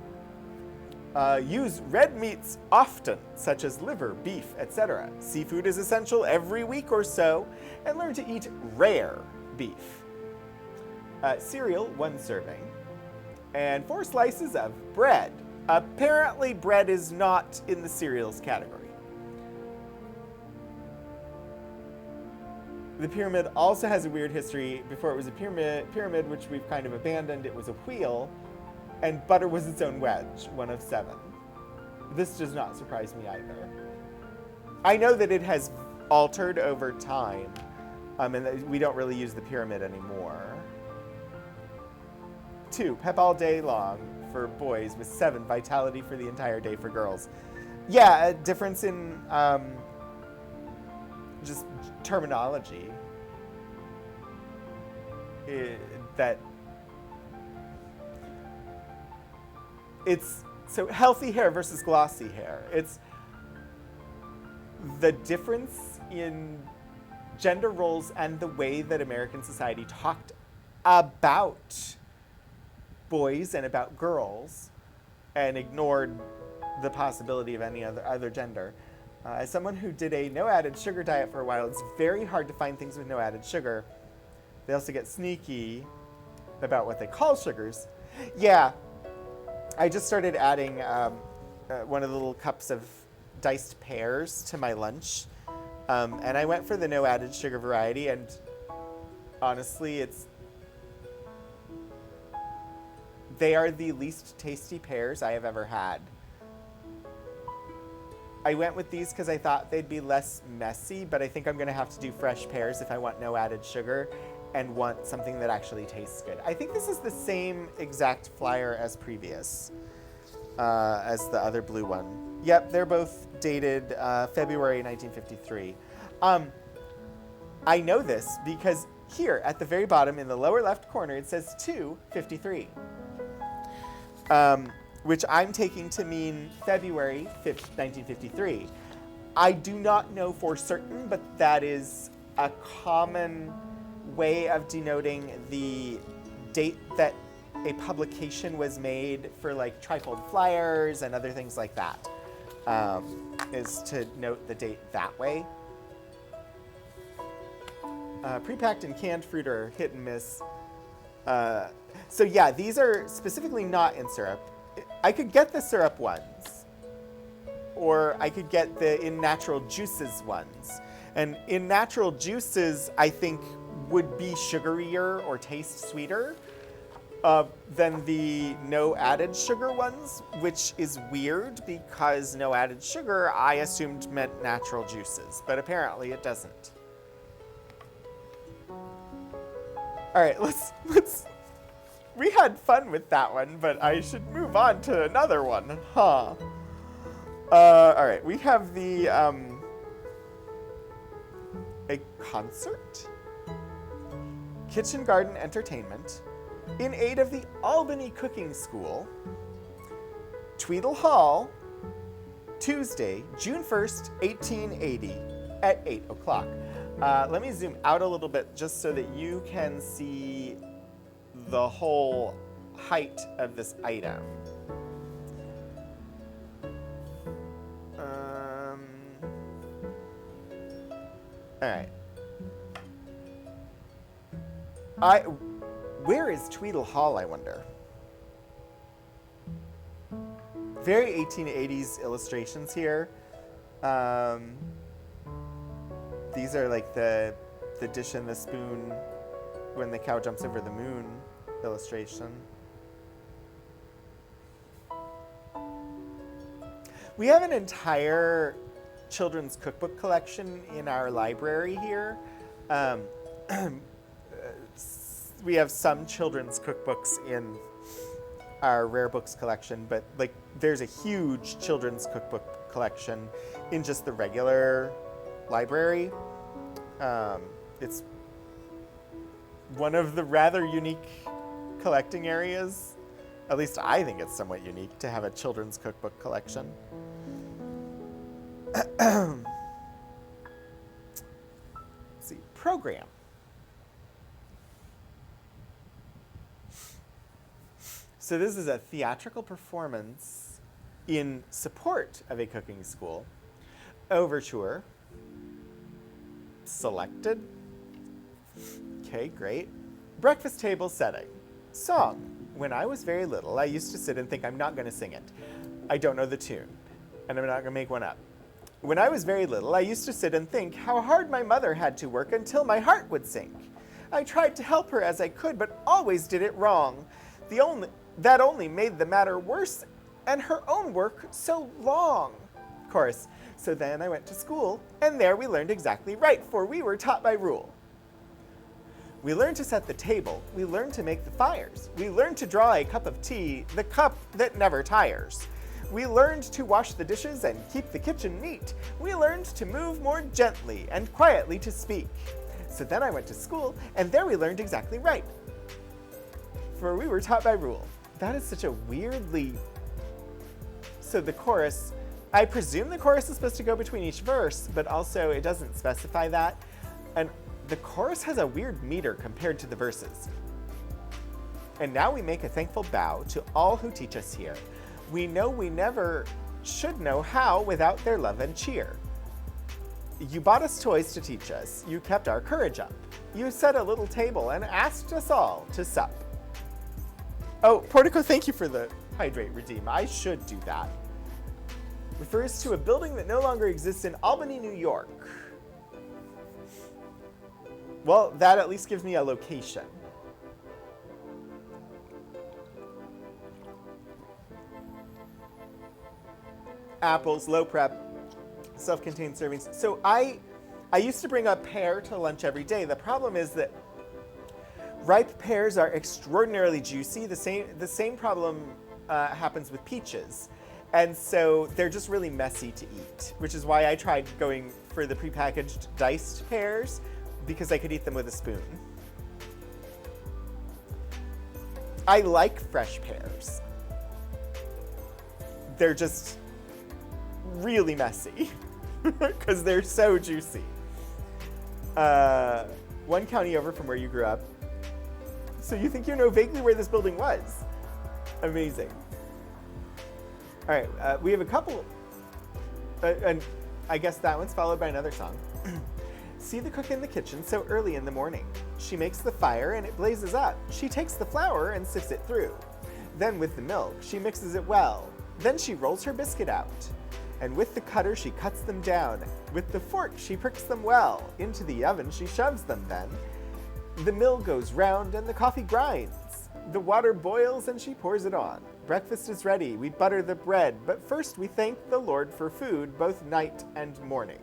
Use red meats often, such as liver, beef, etc. Seafood is essential every week or so, and learn to eat rare beef. Cereal, 1 serving, and 4 slices of bread. Apparently, bread is not in the cereals category. The pyramid also has a weird history. Before it was a pyramid, which we've kind of abandoned, it was a wheel, and butter was its own wedge, one of 7. This does not surprise me either. I know that it has altered over time, and that we don't really use the pyramid anymore. 2, pep all day long for boys with 7, vitality for the entire day for girls. Yeah, a difference in just terminology. That it's so healthy hair versus glossy hair. It's the difference in gender roles and the way that American society talked about boys and about girls and ignored the possibility of any other gender. As someone who did a no added sugar diet for a while, it's very hard to find things with no added sugar. They also get sneaky about what they call sugars. Yeah, I just started adding one of the little cups of diced pears to my lunch. And I went for the no added sugar variety, and honestly, they are the least tasty pears I have ever had. I went with these because I thought they'd be less messy, but I think I'm going to have to do fresh pears if I want no added sugar and want something that actually tastes good. I think this is the same exact flyer as previous, as the other blue one. Yep, they're both dated February 1953. I know this because here at the very bottom in the lower left corner it says 253. Which I'm taking to mean February 5th, 1953. I do not know for certain, but that is a common way of denoting the date that a publication was made for like trifold flyers and other things like that, is to note the date that way. Pre-packed and canned fruit are hit and miss. So yeah, these are specifically not in syrup. I could get the syrup ones, or I could get the in natural juices ones. And in natural juices, I think would be sugarier or taste sweeter than the no added sugar ones, which is weird because no added sugar I assumed meant natural juices, but apparently it doesn't. All right, let's we had fun with that one, but I should move on to another one, huh? All right, we have the, a concert? Kitchen Garden Entertainment in aid of the Albany Cooking School, Tweedle Hall, Tuesday, June 1st, 1880 at 8 o'clock. Let me zoom out a little bit just so that you can see the whole height of this item. All right. Where is Tweedle Hall, I wonder? Very 1880s illustrations here. These are like the dish and the spoon when the cow jumps over the moon illustration. We have an entire children's cookbook collection in our library here. We have some children's cookbooks in our rare books collection, but like there's a huge children's cookbook collection in just the regular library. It's one of the rather unique collecting areas. At least I think it's somewhat unique to have a children's cookbook collection. Let's see, program. So this is a theatrical performance in support of a cooking school. Overture. Selected. Okay, great. Breakfast table setting. Song. When I was very little, I used to sit and think, I'm not going to sing it. I don't know the tune, and I'm not going to make one up. When I was very little, I used to sit and think how hard my mother had to work until my heart would sink. I tried to help her as I could, but always did it wrong. That only made the matter worse, and her own work so long. Chorus. So then I went to school, and there we learned exactly right, for we were taught by rule. We learned to set the table, we learned to make the fires, we learned to draw a cup of tea, the cup that never tires. We learned to wash the dishes and keep the kitchen neat. We learned to move more gently and quietly to speak. So then I went to school, and there we learned exactly right, for we were taught by rule. That is such a weirdly... So the chorus, I presume the chorus is supposed to go between each verse, but also it doesn't specify that. And the chorus has a weird meter compared to the verses. And now we make a thankful bow to all who teach us here. We know we never should know how without their love and cheer. You bought us toys to teach us. You kept our courage up. You set a little table and asked us all to sup. Oh, Portico, thank you for the hydrate redeem. I should do that. Refers to a building that no longer exists in Albany, New York. Well, that at least gives me a location. Apples, low prep, self-contained servings. So I used to bring a pear to lunch every day. The problem is that ripe pears are extraordinarily juicy. The same problem happens with peaches. And so they're just really messy to eat, which is why I tried going for the prepackaged diced pears, because I could eat them with a spoon. I like fresh pears. They're just really messy because they're so juicy. One county over from where you grew up. So you think you know vaguely where this building was. Amazing. All right, we have a couple, and I guess that one's followed by another song. See the cook in the kitchen so early in the morning. She makes the fire and it blazes up. She takes the flour and sifts it through. Then with the milk, she mixes it well. Then she rolls her biscuit out. And with the cutter, she cuts them down. With the fork, she pricks them well. Into the oven, she shoves them then. The mill goes round and the coffee grinds. The water boils and she pours it on. Breakfast is ready, we butter the bread, but first we thank the Lord for food, both night and morning.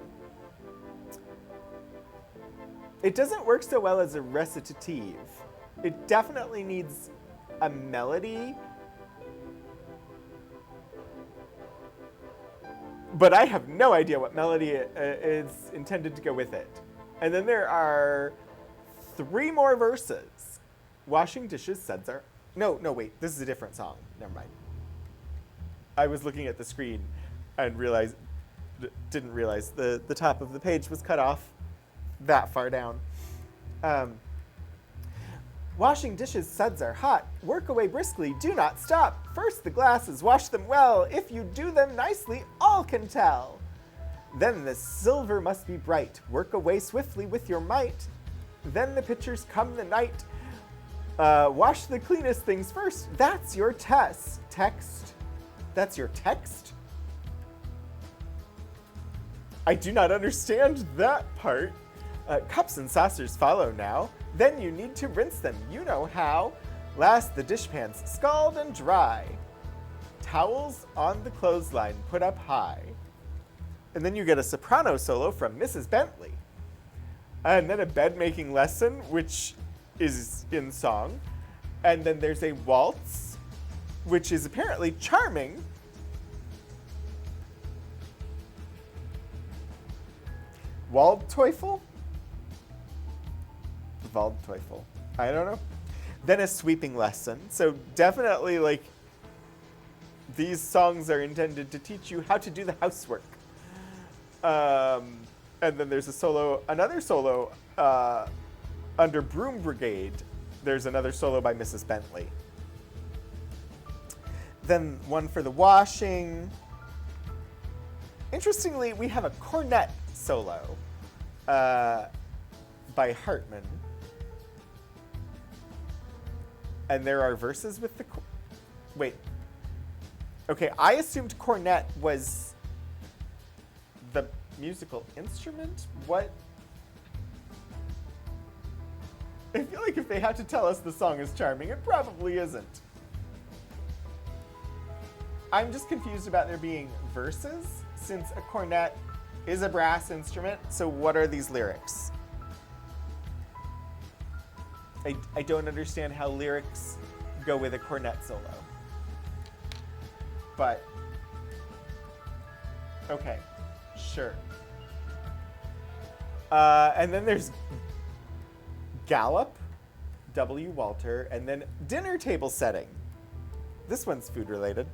It doesn't work so well as a recitative. It definitely needs a melody, but I have no idea what melody is intended to go with it. And then there are 3 more verses. Washing dishes, suds are... No, wait, this is a different song. Never mind. I was looking at the screen and didn't realize the top of the page was cut off that far down. Washing dishes, suds are hot. Work away briskly, do not stop. First the glasses, wash them well. If you do them nicely, all can tell. Then the silver must be bright. Work away swiftly with your might. Then the pitchers come the night. Wash the cleanest things first. That's your text. That's your text? I do not understand that part. Cups and saucers follow now. Then you need to rinse them, you know how. Last, the dishpans scald and dry. Towels on the clothesline put up high. And then you get a soprano solo from Mrs. Bentley. And then a bed-making lesson, which is in song. And then there's a waltz, which is apparently charming. Waldteufel? Waldteufel. I don't know. Then a sweeping lesson. So definitely, like, these songs are intended to teach you how to do the housework. And then there's another solo under Broom Brigade. There's another solo by Mrs. Bentley. Then one for the washing. Interestingly, we have a cornet solo by Hartman. And there are verses with the... Wait. Okay, I assumed cornet was the musical instrument? What? I feel like if they had to tell us the song is charming, it probably isn't. I'm just confused about there being verses, since a cornet is a brass instrument, so what are these lyrics? I don't understand how lyrics go with a cornet solo. But, okay, sure. And then there's Gallop, W. Walter, and then dinner table setting. This one's food related.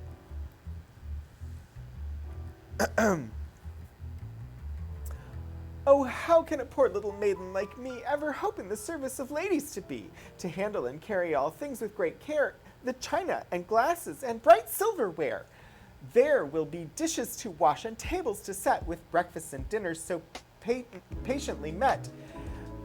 Oh, how can a poor little maiden like me ever hope in the service of ladies to be, to handle and carry all things with great care, the china and glasses and bright silverware? There will be dishes to wash and tables to set, with breakfasts and dinners so patiently met.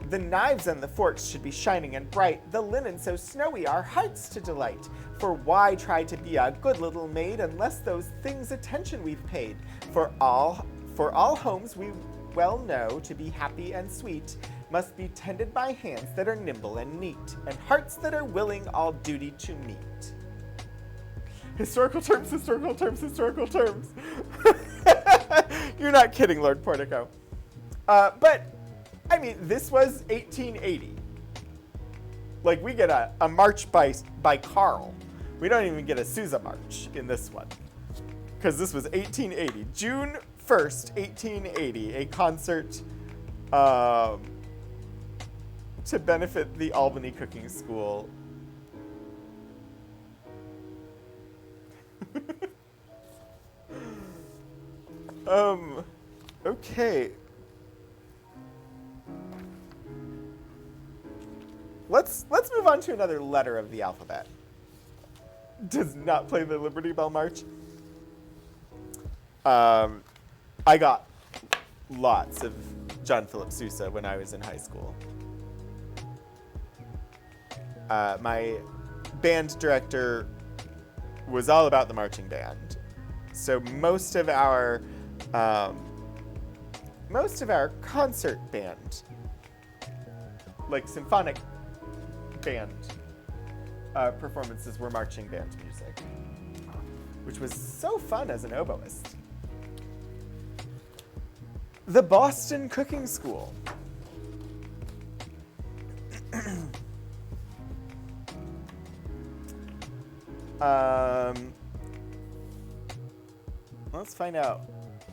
The knives and the forks should be shining and bright, the linen so snowy our hearts to delight. For why try to be a good little maid unless those things attention we've paid? For all homes we well know to be happy and sweet must be tended by hands that are nimble and neat, and hearts that are willing all duty to meet. Historical terms, historical terms, historical terms. You're not kidding, Lord Portico. But, I mean, this was 1880. Like, we get a march by Carl. We don't even get a Sousa march in this one. Because this was 1880. June 1st, 1880, a concert to benefit the Albany Cooking School. Okay. Let's move on to another letter of the alphabet. Does not play the Liberty Bell March. I got lots of John Philip Sousa when I was in high school. My band director was all about the marching band. So most of our concert band, like symphonic band performances, were marching band music, which was so fun as an oboist. The Boston Cooking School. Let's find out.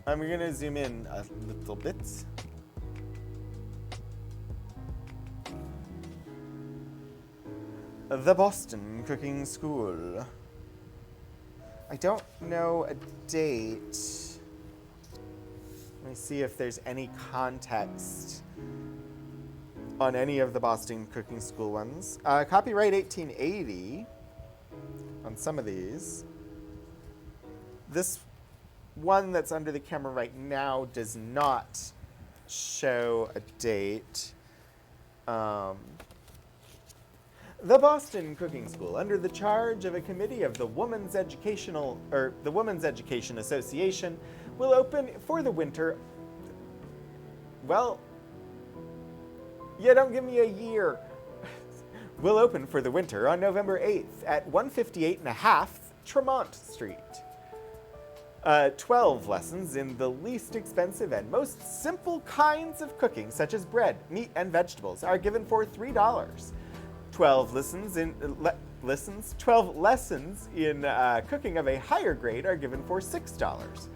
We're going to zoom in a little bit. The Boston Cooking School. I don't know a date. Let me see if there's any context on any of the Boston Cooking School ones. Copyright 1880 on some of these. This one that's under the camera right now does not show a date. The Boston Cooking School, under the charge of a committee of the Women's Education Association, will open for the winter. Well, yeah, don't give me a year. Will open for the winter on November 8th at 158.5 Tremont Street. 12 lessons in the least expensive and most simple kinds of cooking, such as bread, meat, and vegetables, are given for $3. 12 lessons in cooking of a higher grade are given for $6.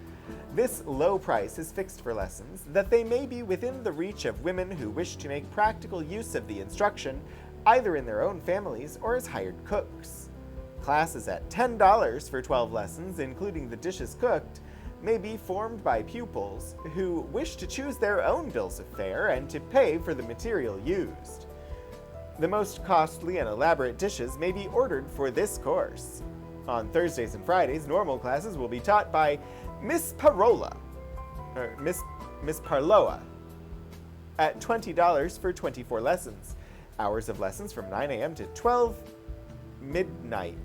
This low price is fixed for lessons, that they may be within the reach of women who wish to make practical use of the instruction, either in their own families or as hired cooks. Classes at $10 for 12 lessons, including the dishes cooked, may be formed by pupils who wish to choose their own bills of fare and to pay for the material used. The most costly and elaborate dishes may be ordered for this course. On Thursdays and Fridays, normal classes will be taught by Miss Parloa at $20 for 24 lessons. Hours of lessons from 9 a.m. to 12 midnight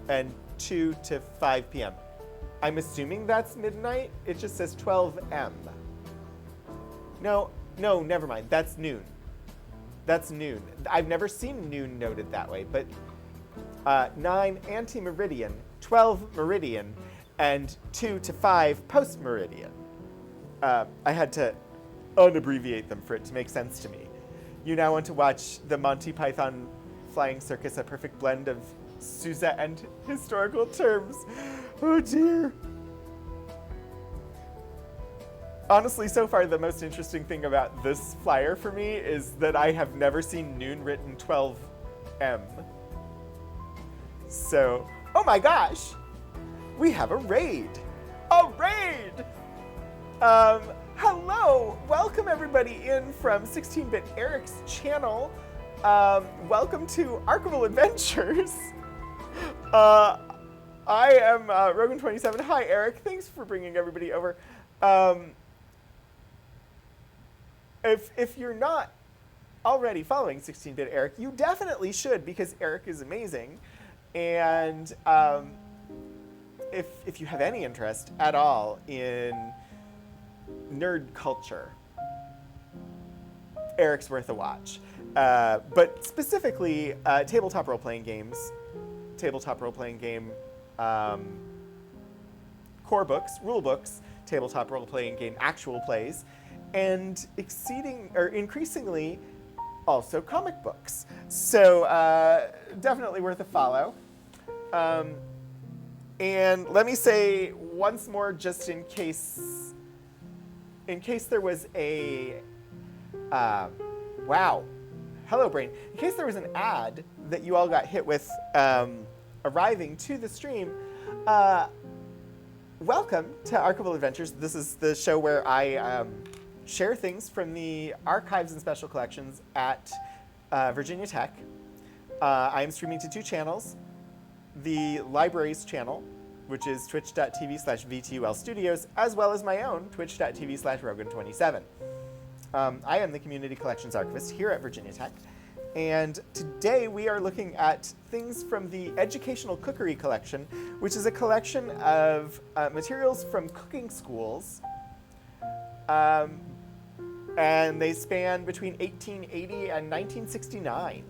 and 2 to 5 p.m. I'm assuming that's midnight. It just says 12 m. No, never mind. That's noon. That's noon. I've never seen noon noted that way, but 9 ante-meridian, 12 meridian, and 2 to 5 post-meridian. I had to unabbreviate them for it to make sense to me. You now want to watch the Monty Python Flying Circus, a perfect blend of Suzette and historical terms. Oh dear. Honestly, so far the most interesting thing about this flyer for me is that I have never seen noon written 12M. So, oh my gosh, we have a raid. A raid! Hello, welcome everybody in from 16-Bit Eric's channel. Welcome to Archival Adventures. I am Rogan27. Hi, Eric. Thanks for bringing everybody over. If you're not already following 16-Bit Eric, you definitely should, because Eric is amazing. And if you have any interest at all in nerd culture, Eric's worth a watch. But specifically, tabletop role-playing games, tabletop role-playing game core books, rule books, tabletop role-playing game actual plays, and increasingly also comic books. So definitely worth a follow. And let me say once more, just in case there was a, wow, hello brain. In case there was an ad that you all got hit with arriving to the stream, welcome to Archival Adventures. This is the show where I share things from the archives and special collections at Virginia Tech. I am streaming to 2 channels. The library's channel, which is twitch.tv/VTUL Studios, as well as my own, twitch.tv/Rogan27. I am the Community Collections Archivist here at Virginia Tech, and today we are looking at things from the Educational Cookery Collection, which is a collection of materials from cooking schools, and they span between 1880 and 1969.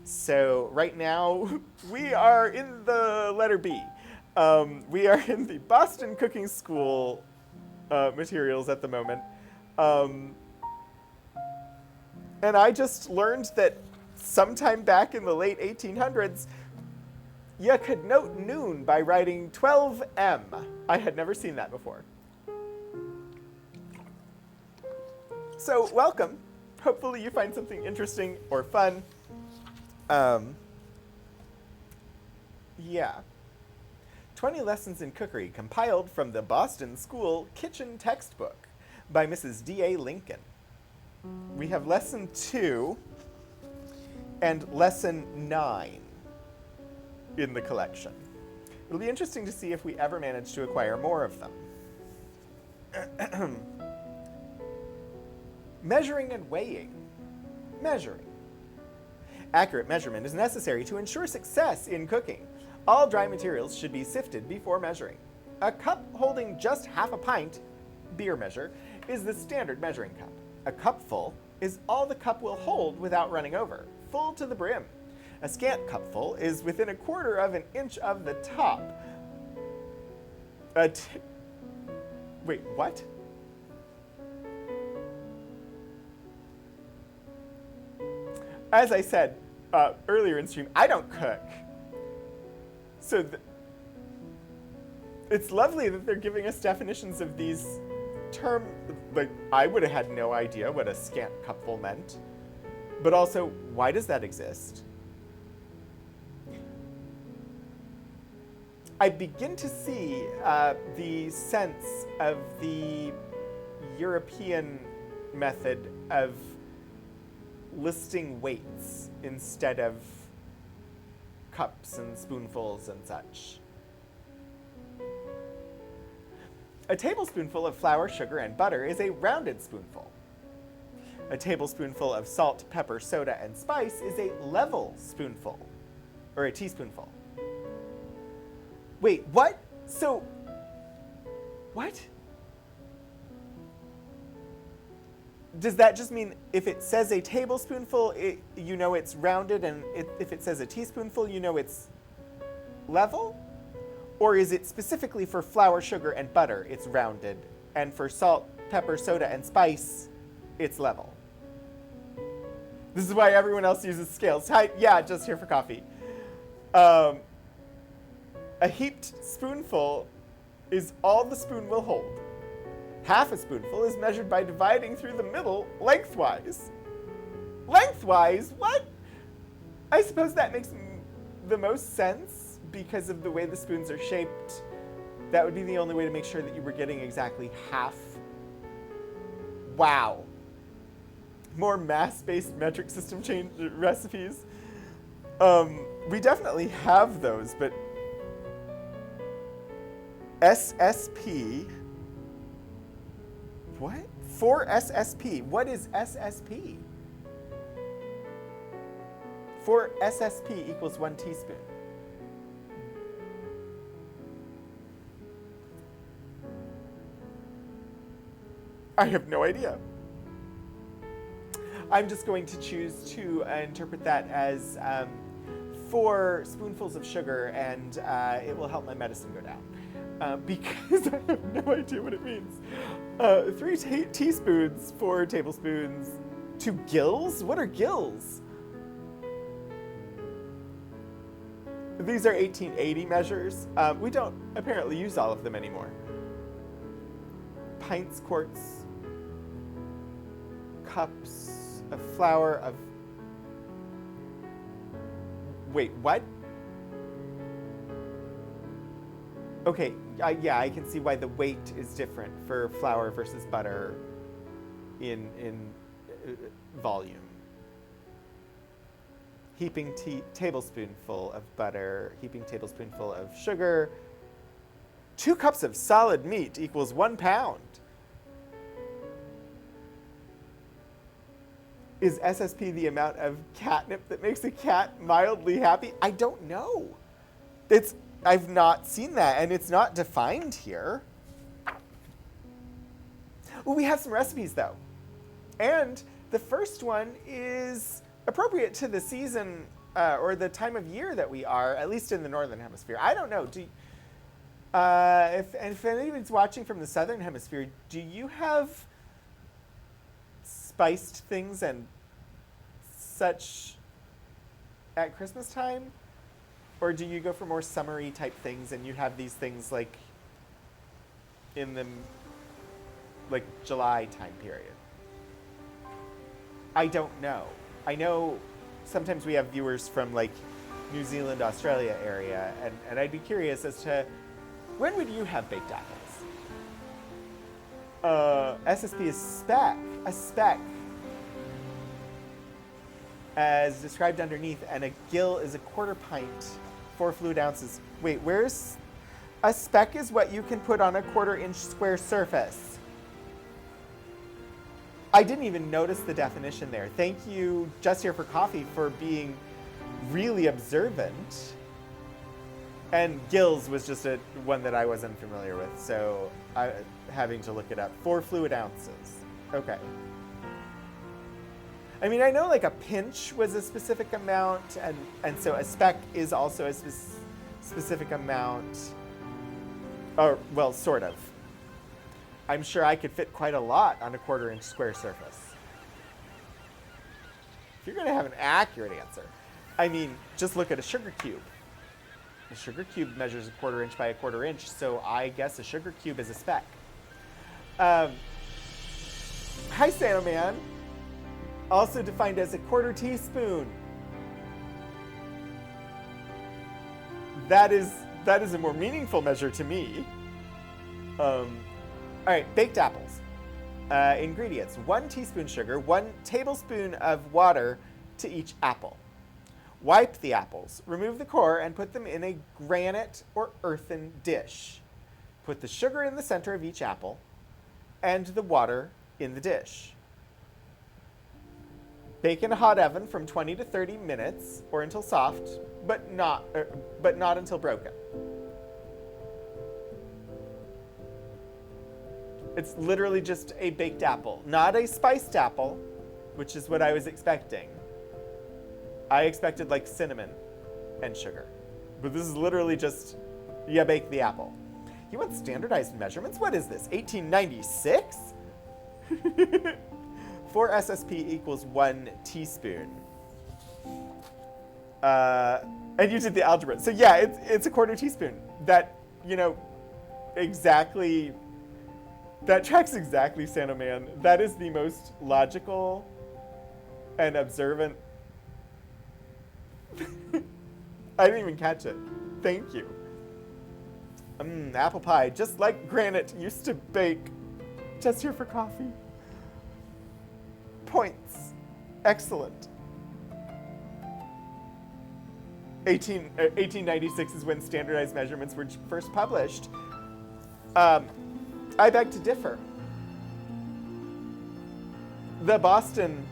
So right now, we are in the letter B. We are in the Boston Cooking School materials at the moment. And I just learned that sometime back in the late 1800s, you could note noon by writing 12M. I had never seen that before. So welcome. Hopefully you find something interesting or fun. Yeah. 20 Lessons in Cookery, compiled from the Boston School Kitchen Textbook by Mrs. D.A. Lincoln. We have Lesson 2 and Lesson 9 in the collection. It'll be interesting to see if we ever manage to acquire more of them. Measuring and weighing. Measuring. Accurate measurement is necessary to ensure success in cooking. All dry materials should be sifted before measuring. A cup holding just half a pint, beer measure, is the standard measuring cup. A cupful is all the cup will hold without running over, full to the brim. A scant cupful is within 1/4 of an inch of the top. Wait, what? As I said earlier in stream, I don't cook. So it's lovely that they're giving us definitions of these terms. Like, I would have had no idea what a scant cupful meant. But also, why does that exist? I begin to see the sense of the European method of listing weights instead of cups and spoonfuls and such. A tablespoonful of flour, sugar, and butter is a rounded spoonful. A tablespoonful of salt, pepper, soda, and spice is a level spoonful, or a teaspoonful. Wait, what? So, what? does that just mean if it says a tablespoonful, you know it's rounded, and if it says a teaspoonful, you know it's level? Or is it specifically for flour, sugar, and butter, it's rounded, and for salt, pepper, soda, and spice, it's level? This is why everyone else uses scales. Hi, yeah, just here for coffee. A heaped spoonful is all the spoon will hold. Half a spoonful is measured by dividing through the middle lengthwise. Lengthwise? What? I suppose that makes the most sense because of the way the spoons are shaped. That would be the only way to make sure that you were getting exactly half. Wow. More mass-based metric system change recipes. We definitely have those, but SSP. What? For SSP. What is SSP? For SSP equals 1 teaspoon. I have no idea. I'm just going to choose to interpret that as 4 spoonfuls of sugar, and it will help my medicine go down. Because I have no idea what it means. 3 teaspoons, 4 tablespoons, 2 gills? What are gills? These are 1880 measures. We don't apparently use all of them anymore. Pints, quarts, cups of flour of... Wait, what? Okay, yeah, I can see why the weight is different for flour versus butter in volume. Heaping tablespoonful of butter, heaping tablespoonful of sugar. 2 cups of solid meat equals 1 pound. Is SSP the amount of catnip that makes a cat mildly happy? I don't know. I've not seen that, and it's not defined here. Well, we have some recipes, though. And the first one is appropriate to the season or the time of year that we are, at least in the Northern Hemisphere. I don't know. If anybody's watching from the Southern Hemisphere, do you have spiced things and such at Christmas time? Or do you go for more summery type things and you have these things like in the July time period? I don't know. I know sometimes we have viewers from like New Zealand, Australia area, and I'd be curious as to when would you have baked apples? SSP is speck, a speck, as described underneath, and a gill is a 1/4 pint, 4 fluid ounces. Wait, where's... A speck is what you can put on a 1/4 inch square surface. I didn't even notice the definition there. Thank you, Just Here for Coffee, for being really observant. And gills was just one that I wasn't familiar with, so having to look it up. 4 fluid ounces. Okay. I mean, I know like a pinch was a specific amount, and so a speck is also a specific amount. Or, well, sort of. I'm sure I could fit quite a lot on a 1/4 inch square surface. If you're going to have an accurate answer, I mean, just look at a sugar cube. A sugar cube measures a 1/4 inch by a 1/4 inch, so I guess a sugar cube is a speck. Hi, Santa Man. Also defined as a 1/4 teaspoon. That is a more meaningful measure to me. All right, baked apples. Ingredients: 1 teaspoon sugar, 1 tablespoon of water to each apple. Wipe the apples, remove the core, and put them in a granite or earthen dish. Put the sugar in the center of each apple and the water in the dish. Bake in a hot oven from 20 to 30 minutes or until soft, but not until broken. It's literally just a baked apple, not a spiced apple, which is what I was expecting. I expected like cinnamon and sugar, but this is literally just, you bake the apple. You want standardized measurements? What is this, 1896? 4 SSP equals 1 teaspoon. And you did the algebra. So yeah, it's a quarter teaspoon. That, exactly, that tracks exactly, Sanoman. That is the most logical and observant. I didn't even catch it. Thank you. Apple pie, just like Granite used to bake. Just here for coffee. Points. Excellent. 1896 is when standardized measurements were first published. I beg to differ. The Boston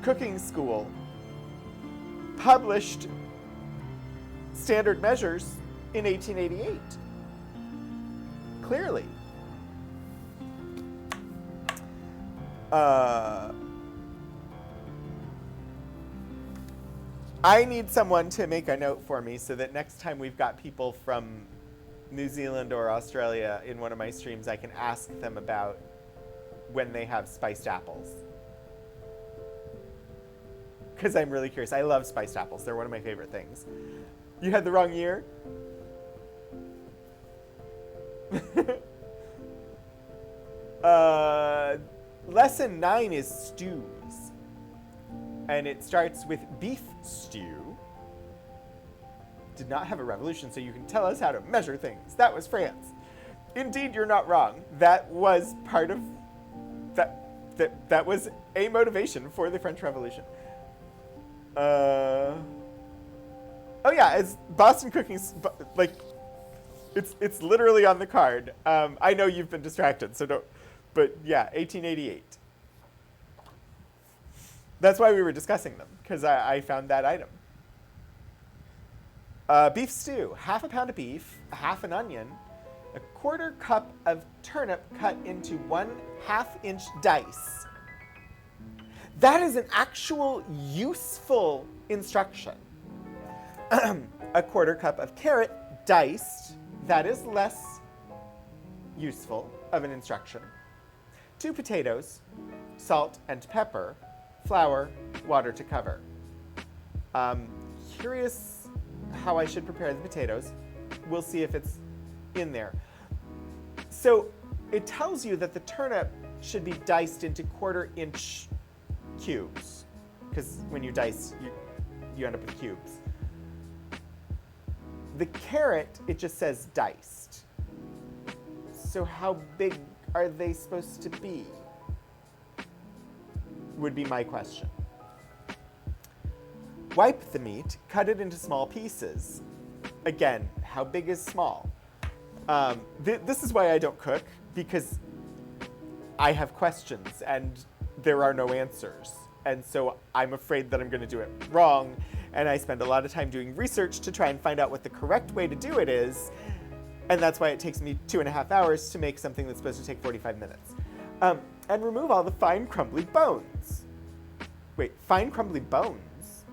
Cooking School published standard measures in 1888. Clearly. I need someone to make a note for me so that next time we've got people from New Zealand or Australia in one of my streams, I can ask them about when they have spiced apples. Because I'm really curious. I love spiced apples. They're one of my favorite things. You had the wrong year? Lesson 9 is stews. And it starts with beef stew. Did not have a revolution, so you can tell us how to measure things. That was France. Indeed, you're not wrong. That was part of that was a motivation for the French Revolution. Oh yeah, it's Boston cooking, like, it's literally on the card. I know you've been distracted, so don't, but yeah, 1888. That's why we were discussing them, because I found that item. Beef stew, half a pound of beef, half an onion, a quarter cup of turnip cut into 1/2-inch dice. That is an actual useful instruction. A quarter cup of carrot diced, that is less useful of an instruction. 2 potatoes, salt and pepper, flour, water to cover. Curious how I should prepare the potatoes. We'll see if it's in there. So it tells you that the turnip should be diced into 1/4-inch cubes, because when you dice, you end up with cubes. The carrot, it just says diced. So how big are they supposed to be? Would be my question. Wipe the meat, cut it into small pieces. Again, how big is small? This is why I don't cook, because I have questions and there are no answers. And so I'm afraid that I'm going to do it wrong, and I spend a lot of time doing research to try and find out what the correct way to do it is, and that's why it takes me 2.5 hours to make something that's supposed to take 45 minutes. And remove all the fine crumbly bones. Wait, fine crumbly bones?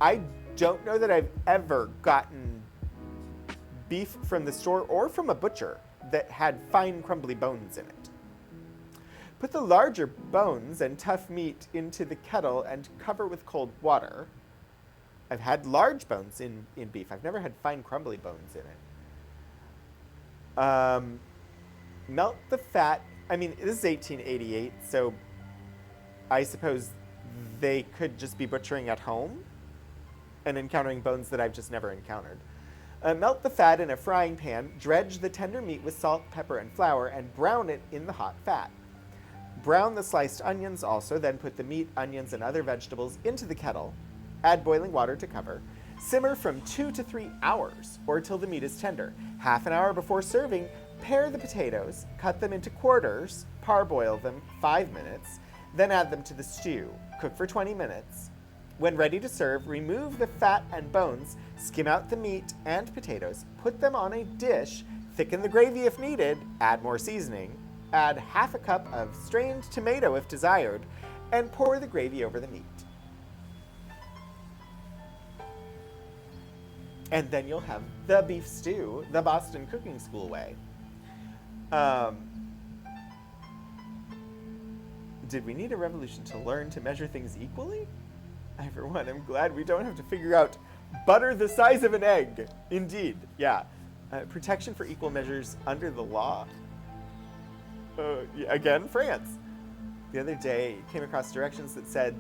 I don't know that I've ever gotten beef from the store or from a butcher that had fine crumbly bones in it. Put the larger bones and tough meat into the kettle and cover with cold water. I've had large bones in beef. I've never had fine crumbly bones in it. Melt the fat. I mean, this is 1888, so I suppose they could just be butchering at home and encountering bones that I've just never encountered. Melt the fat in a frying pan, dredge the tender meat with salt, pepper, and flour, and brown it in the hot fat. Brown the sliced onions also, then put the meat, onions, and other vegetables into the kettle. Add boiling water to cover. Simmer from 2 to 3 hours, or till the meat is tender. Half an hour before serving, pare the potatoes, cut them into quarters, parboil them 5 minutes, then add them to the stew. Cook for 20 minutes. When ready to serve, remove the fat and bones, skim out the meat and potatoes, put them on a dish, Thicken the gravy if needed, add more seasoning, add half a cup of strained tomato if desired, and pour the gravy over the meat. And then you'll have the beef stew, the Boston Cooking School way. Did we need a revolution to learn to measure things equally? I, for one, am glad we don't have to figure out butter the size of an egg. Indeed, yeah. Protection for equal measures under the law. Again, France. The other day, came across directions that said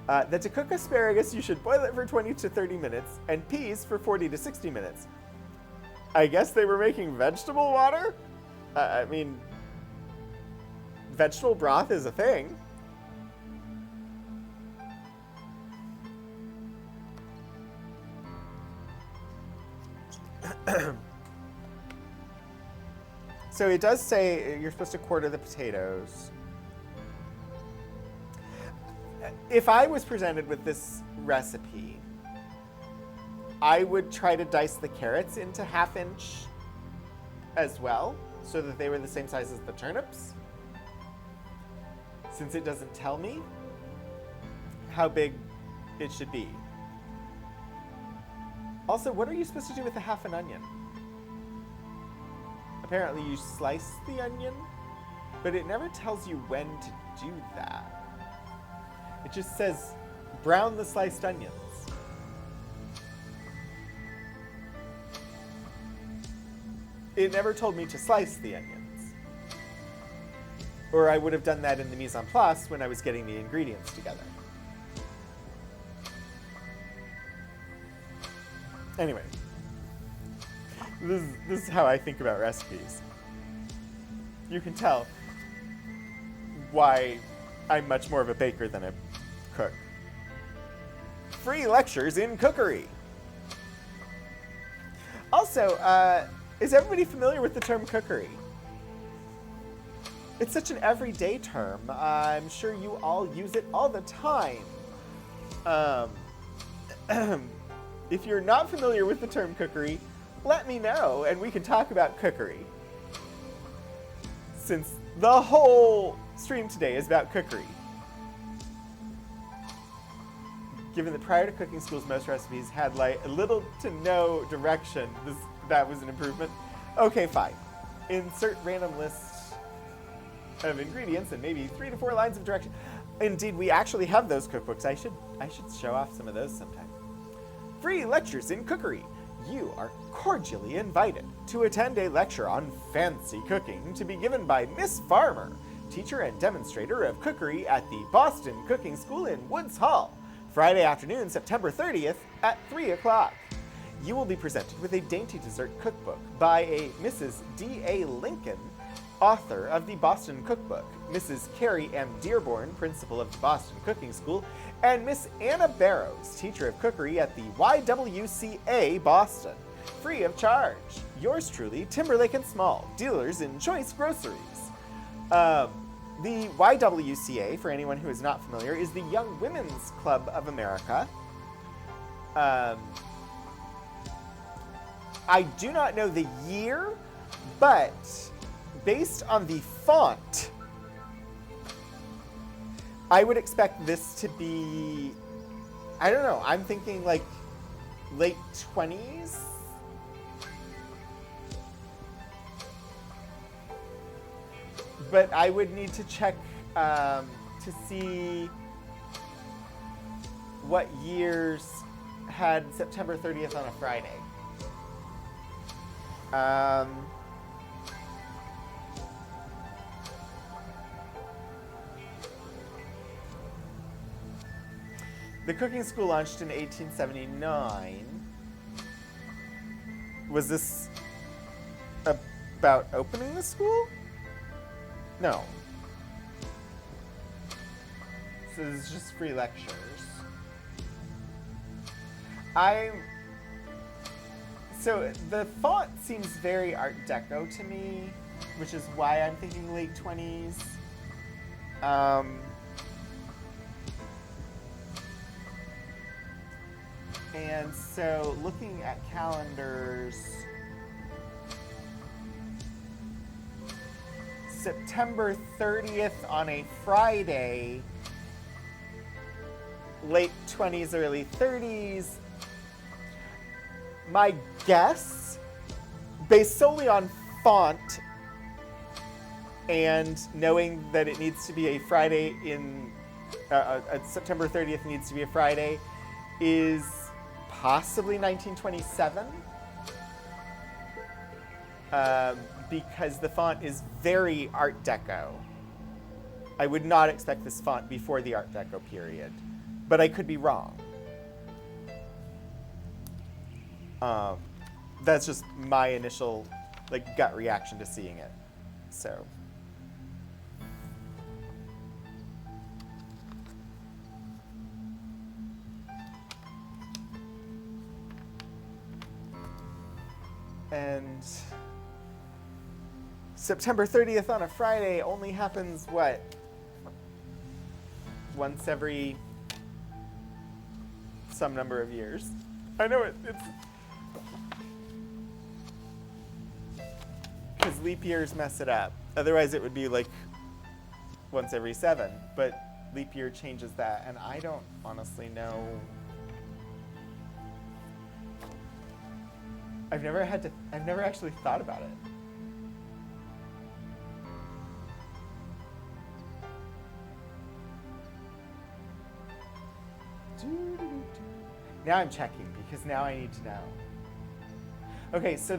that to cook asparagus, you should boil it for 20 to 30 minutes and peas for 40 to 60 minutes. I guess they were making vegetable water? I mean, vegetable broth is a thing. So it does say you're supposed to quarter the potatoes. If I was presented with this recipe, I would try to dice the carrots into 1/2 inch as well, so that they were the same size as the turnips, since it doesn't tell me how big it should be. Also, what are you supposed to do with the 1/2 an onion? Apparently you slice the onion, but it never tells you when to do that. It just says brown the sliced onions. It never told me to slice the onions. Or I would have done that in the mise en place when I was getting the ingredients together. Anyway, this is how I think about recipes. You can tell why I'm much more of a baker than a cook. Free lectures in cookery. Also, is everybody familiar with the term cookery? It's such an everyday term. I'm sure you all use it all the time. If you're not familiar with the term cookery, let me know and we can talk about cookery. Since the whole stream today is about cookery. Given that prior to cooking schools, most recipes had like little to no direction, that was an improvement. Okay, fine. Insert random list of ingredients and maybe 3 to 4 lines of direction. Indeed, we actually have those cookbooks. I should show off some of those sometime. Free lectures in cookery. You are cordially invited to attend a lecture on fancy cooking to be given by Miss Farmer, teacher and demonstrator of cookery at the Boston Cooking School in Woods Hall, Friday afternoon, September 30th at 3 o'clock. You will be presented with a dainty dessert cookbook by a Mrs. D.A. Lincoln, author of the Boston Cookbook, Mrs. Carrie M. Dearborn, principal of the Boston Cooking School, and Miss Anna Barrows, teacher of cookery at the YWCA Boston, free of charge. Yours truly, Timberlake and Small, dealers in choice groceries. The YWCA, for anyone who is not familiar, is the Young Women's Club of America. I do not know the year, but based on the font, I would expect this to be, I don't know, I'm thinking like late 20s. But I would need to check to see what years had September 30th on a Friday. The cooking school launched in 1879. Was this about opening the school? No. So this is just free lectures. So the font seems very Art Deco to me, which is why I'm thinking late 20s. And so looking at calendars, September 30th on a Friday, late 20s, early 30s. My guess, based solely on font and knowing that it needs to be a Friday in September 30th needs to be a Friday, is possibly 1927. Because the font is very Art Deco. I would not expect this font before the Art Deco period, but I could be wrong. That's just my initial gut reaction to seeing it. So. And September 30th on a Friday only happens, what? Once every some number of years. I know it's... because leap years mess it up. Otherwise it would be once every 7, but leap year changes that, and I don't honestly know. I've never actually thought about it. Now I'm checking because now I need to know. Okay, so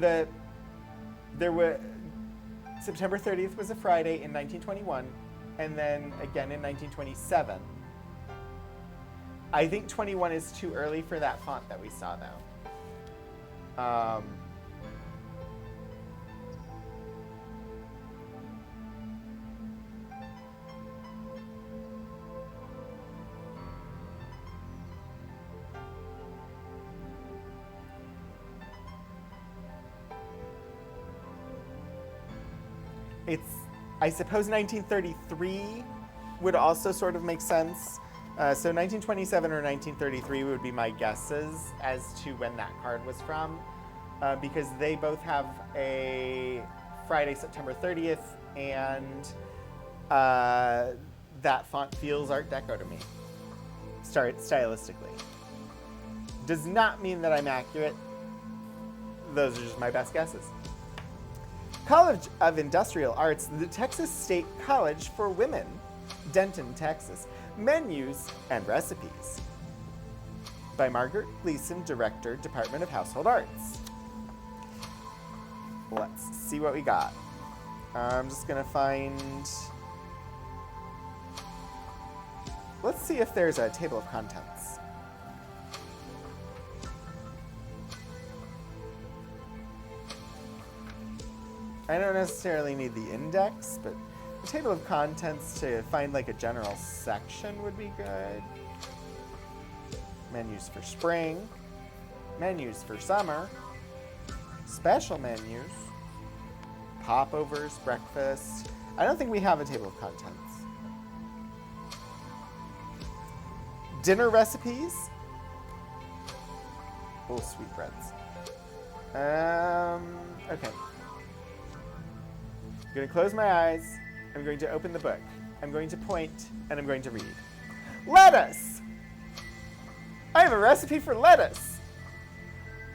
September 30th was a Friday in 1921, and then again in 1927. I think 21 is too early for that font that we saw, though. I suppose 1933 would also sort of make sense. So 1927 or 1933 would be my guesses as to when that card was from, because they both have a Friday, September 30th, and that font feels Art Deco to me, stylistically. Does not mean that I'm accurate. Those are just my best guesses. College of Industrial Arts, the Texas State College for Women, Denton, Texas. Menus and Recipes. By Margaret Gleason, Director, Department of Household Arts. Let's see what we got. I'm just gonna find... Let's see if there's a table of contents. I don't necessarily need the index, but the table of contents to find a general section would be good. Menus for spring, menus for summer, special menus, popovers, breakfast. I don't think we have a table of contents. Dinner recipes. Oh, sweetbreads. Okay. I'm going to close my eyes. I'm going to open the book. I'm going to point, and I'm going to read. Lettuce! I have a recipe for lettuce.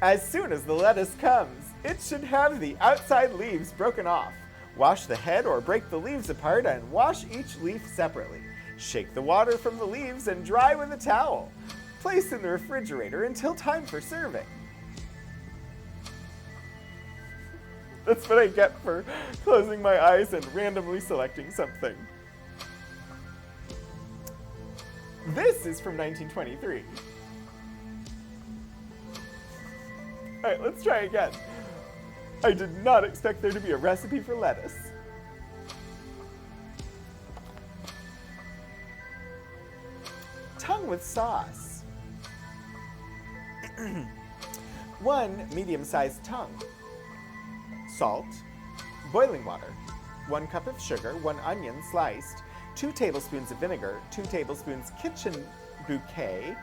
As soon as the lettuce comes, it should have the outside leaves broken off. Wash the head or break the leaves apart and wash each leaf separately. Shake the water from the leaves and dry with a towel. Place in the refrigerator until time for serving. That's what I get for closing my eyes and randomly selecting something. This is from 1923. All right, let's try again. I did not expect there to be a recipe for lettuce. Tongue with sauce. 1 medium-sized tongue. Salt, boiling water, 1 cup of sugar, 1 onion sliced, 2 tablespoons of vinegar, 2 tablespoons kitchen bouquet,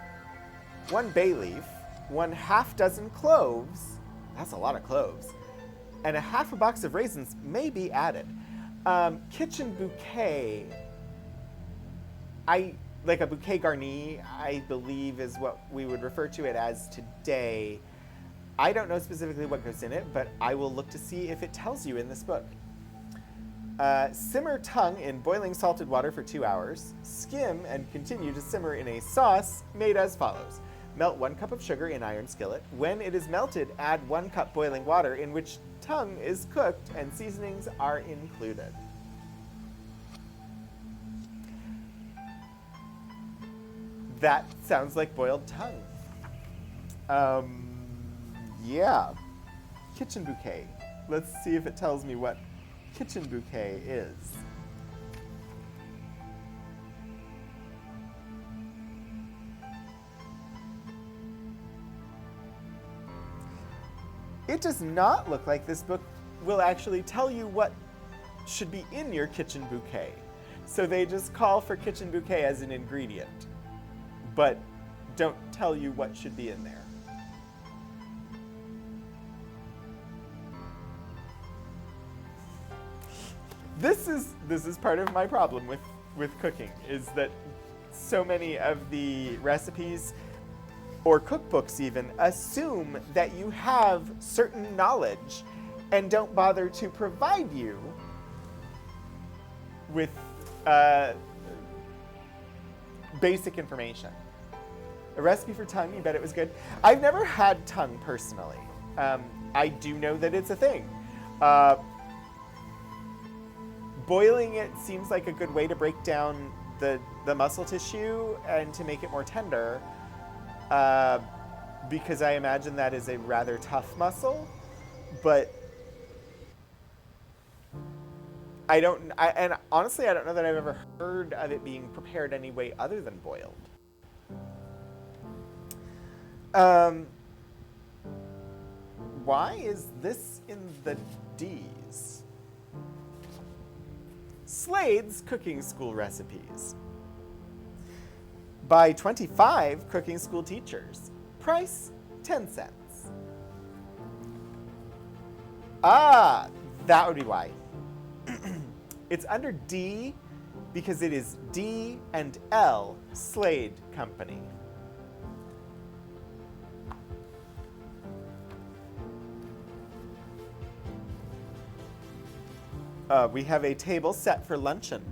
1 bay leaf, 1/2 dozen cloves, that's a lot of cloves, and a half a box of raisins may be added. Kitchen bouquet. Like a bouquet garni, I believe is what we would refer to it as today. I don't know specifically what goes in it, but I will look to see if it tells you in this book. Simmer tongue in boiling salted water for 2 hours. Skim and continue to simmer in a sauce made as follows. Melt 1 cup of sugar in iron skillet. When it is melted, add 1 cup boiling water in which tongue is cooked and seasonings are included. That sounds like boiled tongue. Yeah. Kitchen bouquet. Let's see if it tells me what kitchen bouquet is. It does not look like this book will actually tell you what should be in your kitchen bouquet. So they just call for kitchen bouquet as an ingredient, but don't tell you what should be in there. This is part of my problem with cooking, is that so many of the recipes or cookbooks even assume that you have certain knowledge and don't bother to provide you with basic information. A recipe for tongue, you bet it was good. I've never had tongue personally. I do know that it's a thing. Boiling it seems like a good way to break down the muscle tissue and to make it more tender, because I imagine that is a rather tough muscle, but and honestly, I don't know that I've ever heard of it being prepared any way other than boiled. Why is this in the D's? Slade's Cooking School Recipes. By 25 cooking school teachers. Price, 10 cents. Ah, that would be why. It's under D because it is D and L Slade Company. We have a table set for luncheon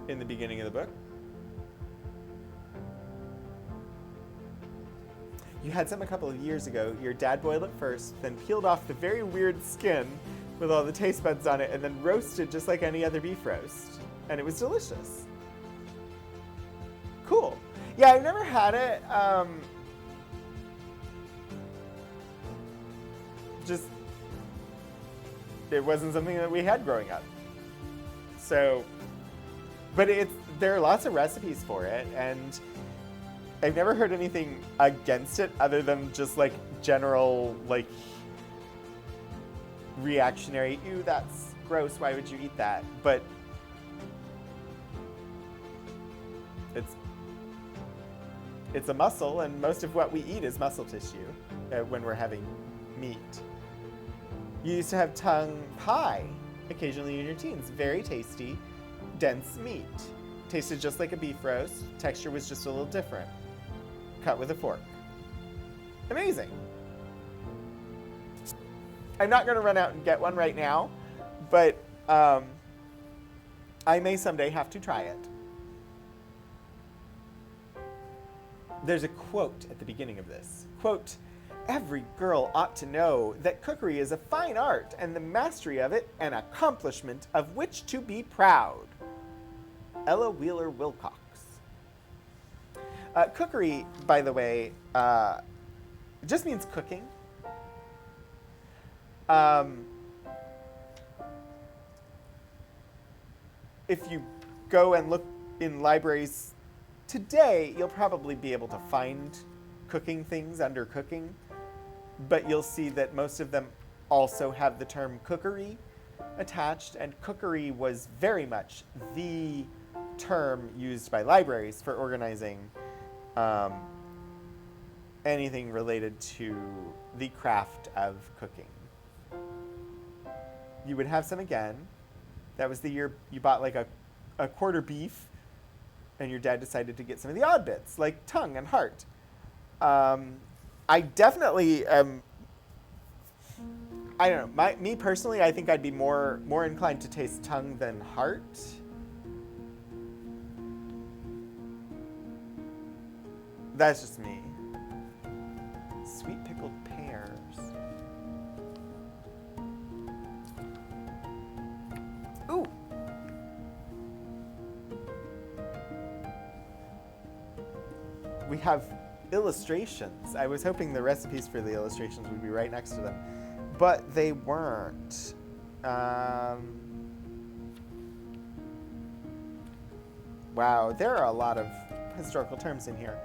in the beginning of the book. You had some a couple of years ago. Your dad boiled it first, then peeled off the very weird skin with all the taste buds on it, and then roasted just like any other beef roast. And it was delicious. Cool. Yeah, I've never had it. It wasn't something that we had growing up. So, but there are lots of recipes for it, and I've never heard anything against it other than just like general like reactionary, ew, that's gross, why would you eat that? But it's a muscle, and most of what we eat is muscle tissue when we're having meat. You used to have tongue pie occasionally in your teens. Very tasty, dense meat. Tasted just like a beef roast. Texture was just a little different. Cut with a fork. Amazing. I'm not going to run out and get one right now, but I may someday have to try it. There's a quote at the beginning of this. Quote, "Every girl ought to know that cookery is a fine art and the mastery of it an accomplishment of which to be proud." Ella Wheeler Wilcox. Cookery, by the way, just means cooking. If you go and look in libraries today, you'll probably be able to find cooking things under cooking, but you'll see that most of them also have the term cookery attached, and cookery was very much the term used by libraries for organizing anything related to the craft of cooking. You would have some again That was the year you bought like a quarter beef, and your dad decided to get some of the odd bits, like tongue and heart. I definitely I don't know. Me personally, I think I'd be more inclined to taste tongue than heart. That's just me. Sweet pickled pears. Ooh. We have illustrations. I was hoping the recipes for the illustrations would be right next to them, but they weren't. Wow, there are a lot of historical terms in here.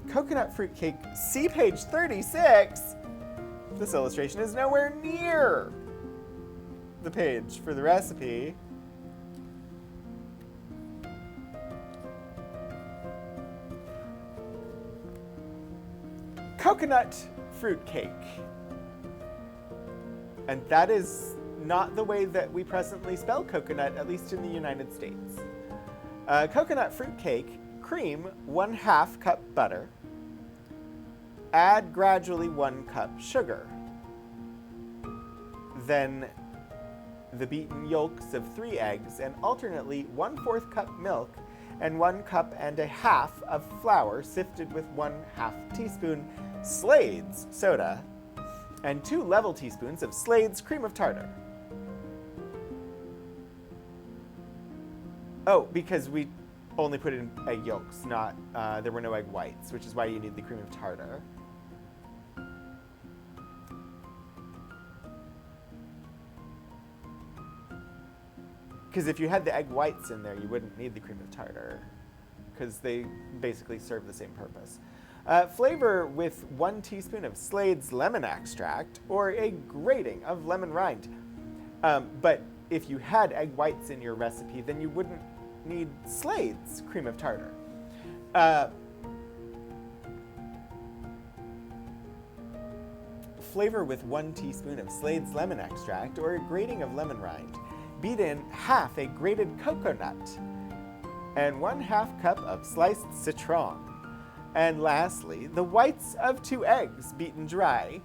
Coconut fruit cake, see page 36. This illustration is nowhere near the page for the recipe. Coconut fruit cake. And that is not the way that we presently spell coconut, at least in the United States. Coconut fruit cake, cream, 1/2 cup butter. Add gradually 1 cup sugar. Then the beaten yolks of 3 eggs and alternately 1/4 cup milk and 1 cup and a half of flour sifted with 1/2 teaspoon Slade's soda and 2 level teaspoons of Slade's cream of tartar. Oh, because we only put in egg yolks, not, there were no egg whites, which is why you need the cream of tartar. Because if you had the egg whites in there, you wouldn't need the cream of tartar, because they basically serve the same purpose. Flavor with 1 teaspoon of Slade's lemon extract or a grating of lemon rind. But if you had egg whites in your recipe, then you wouldn't need Slade's cream of tartar. Flavor with 1 teaspoon of Slade's lemon extract or a grating of lemon rind. Beat in half a grated coconut and 1/2 cup of sliced citron. And lastly, the whites of 2 eggs beaten dry.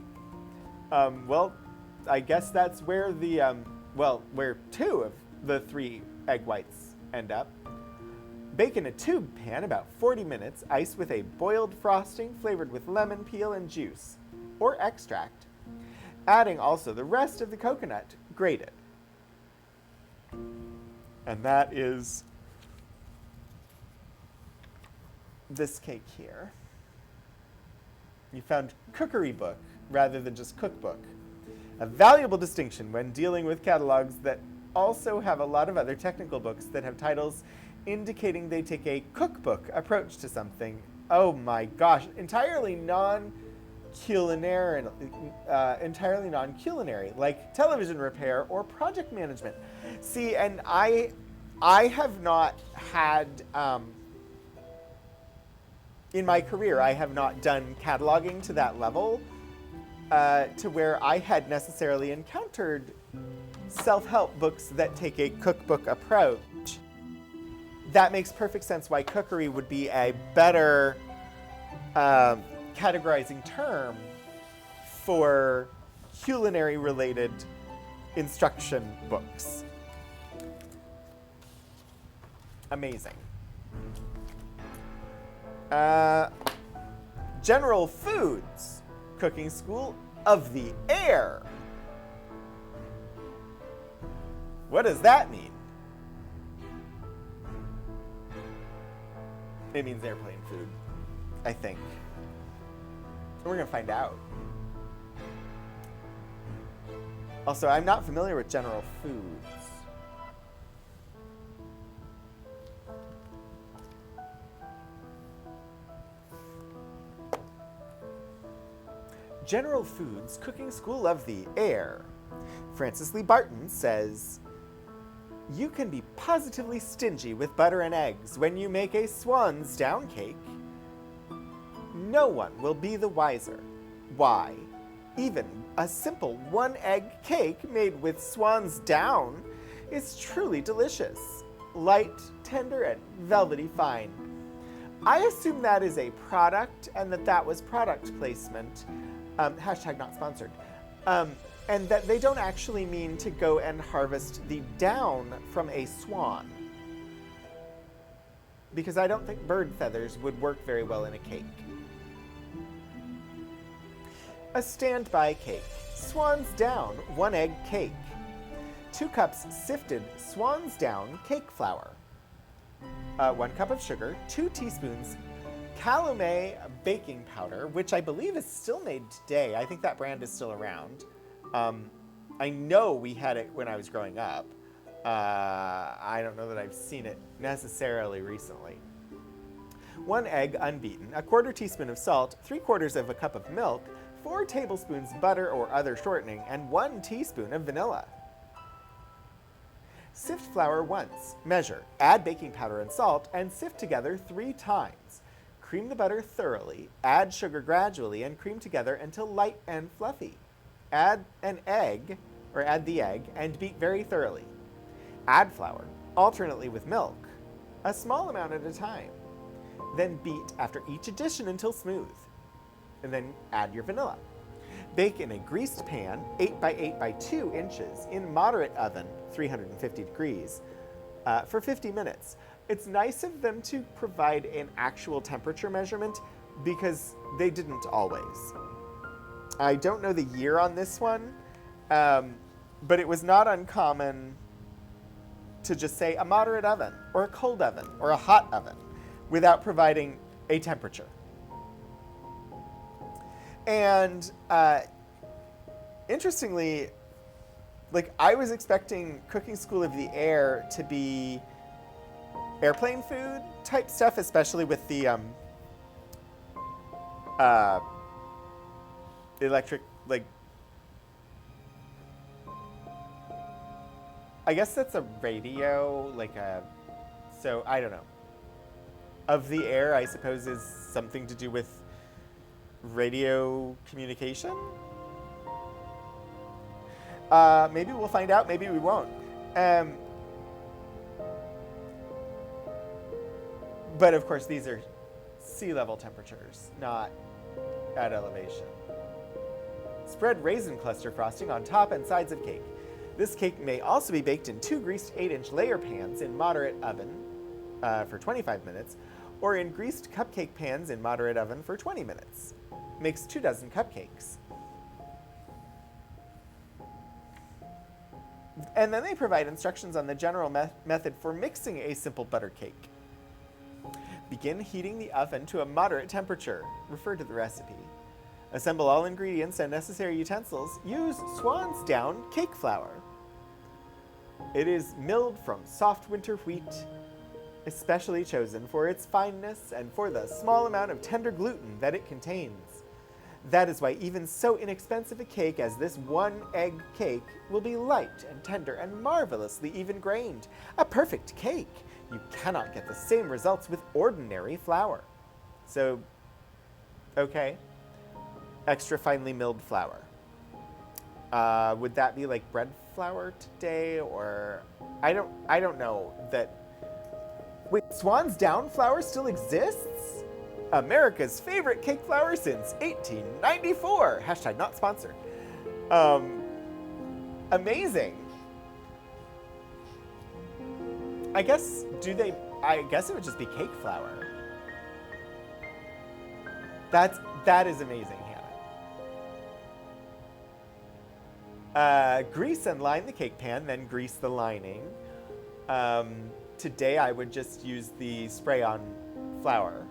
Well, I guess that's where the, where 2 of the 3 egg whites end up. Bake in a tube pan about 40 minutes, ice with a boiled frosting flavored with lemon peel and juice, or extract, adding also the rest of the coconut grated. And that is this cake here. You found cookery book rather than just cookbook. A valuable distinction when dealing with catalogs that also have a lot of other technical books that have titles indicating they take a cookbook approach to something. Oh my gosh, entirely non-culinary, like television repair or project management. See, and I have not had, in my career, I have not done cataloging to that level, to where I had necessarily encountered self-help books that take a cookbook approach. That makes perfect sense why cookery would be a better categorizing term for culinary-related instruction books. Amazing. General Foods, Cooking School of the Air. What does that mean? It means airplane food, I think. We're gonna find out. Also, I'm not familiar with General Foods. General Foods, Cooking School of the Air. Francis Lee Barton says, you can be positively stingy with butter and eggs when you make a swan's down cake. No one will be the wiser. Why? Even A simple one-egg cake made with swan's down is truly delicious. Light, tender, and velvety fine. I assume that is a product and that was product placement. Hashtag not sponsored. And that they don't actually mean to go and harvest the down from a swan. Because I don't think bird feathers would work very well in a cake. A standby cake. Swan's down, 1 egg cake. 2 cups sifted swan's down cake flour. 1 cup of sugar, 2 teaspoons Calumet baking powder, which I believe is still made today. I think that brand is still around. I know we had it when I was growing up. I don't know that I've seen it necessarily recently. 1 egg unbeaten, 1/4 teaspoon of salt, 3/4 of a cup of milk, 4 tablespoons butter or other shortening, and 1 teaspoon of vanilla. Sift flour once. Measure. Add baking powder and salt and sift together 3 times. Cream the butter thoroughly. Add sugar gradually and cream together until light and fluffy. Add the egg and beat very thoroughly. Add flour, alternately with milk, a small amount at a time. Then beat after each addition until smooth. And then add your vanilla. Bake in a greased pan, 8 by 8 by 2 inches, in moderate oven, 350 degrees, for 50 minutes. It's nice of them to provide an actual temperature measurement because they didn't always. I don't know the year on this one, but it was not uncommon to just say a moderate oven, or a cold oven, or a hot oven, without providing a temperature. And interestingly, I was expecting Cooking School of the Air to be airplane food type stuff, especially with the electric, I guess that's a radio, so I don't know. Of the Air, I suppose, is something to do with radio communication? Maybe we'll find out, maybe we won't. But of course, these are sea level temperatures, not at elevation. Spread raisin cluster frosting on top and sides of cake. This cake may also be baked in 2 greased 8-inch layer pans in moderate oven for 25 minutes, or in greased cupcake pans in moderate oven for 20 minutes. Makes 2 dozen cupcakes. And then they provide instructions on the general method for mixing a simple butter cake. Begin heating the oven to a moderate temperature. Refer to the recipe. Assemble all ingredients and necessary utensils. Use swan's down cake flour. It is milled from soft winter wheat, especially chosen for its fineness and for the small amount of tender gluten that it contains. That is why even so inexpensive a cake as this 1 egg cake will be light and tender and marvelously even-grained. A perfect cake. You cannot get the same results with ordinary flour. So, okay. Extra finely milled flour. Would that be like bread flour today, or I don't know that. Wait, Swan's Down flour still exists? America's favorite cake flour since 1894. Hashtag not sponsored. Amazing. I guess it would just be cake flour. That is amazing, Hannah. Grease and line the cake pan, then grease the lining. Today I would just use the spray-on flour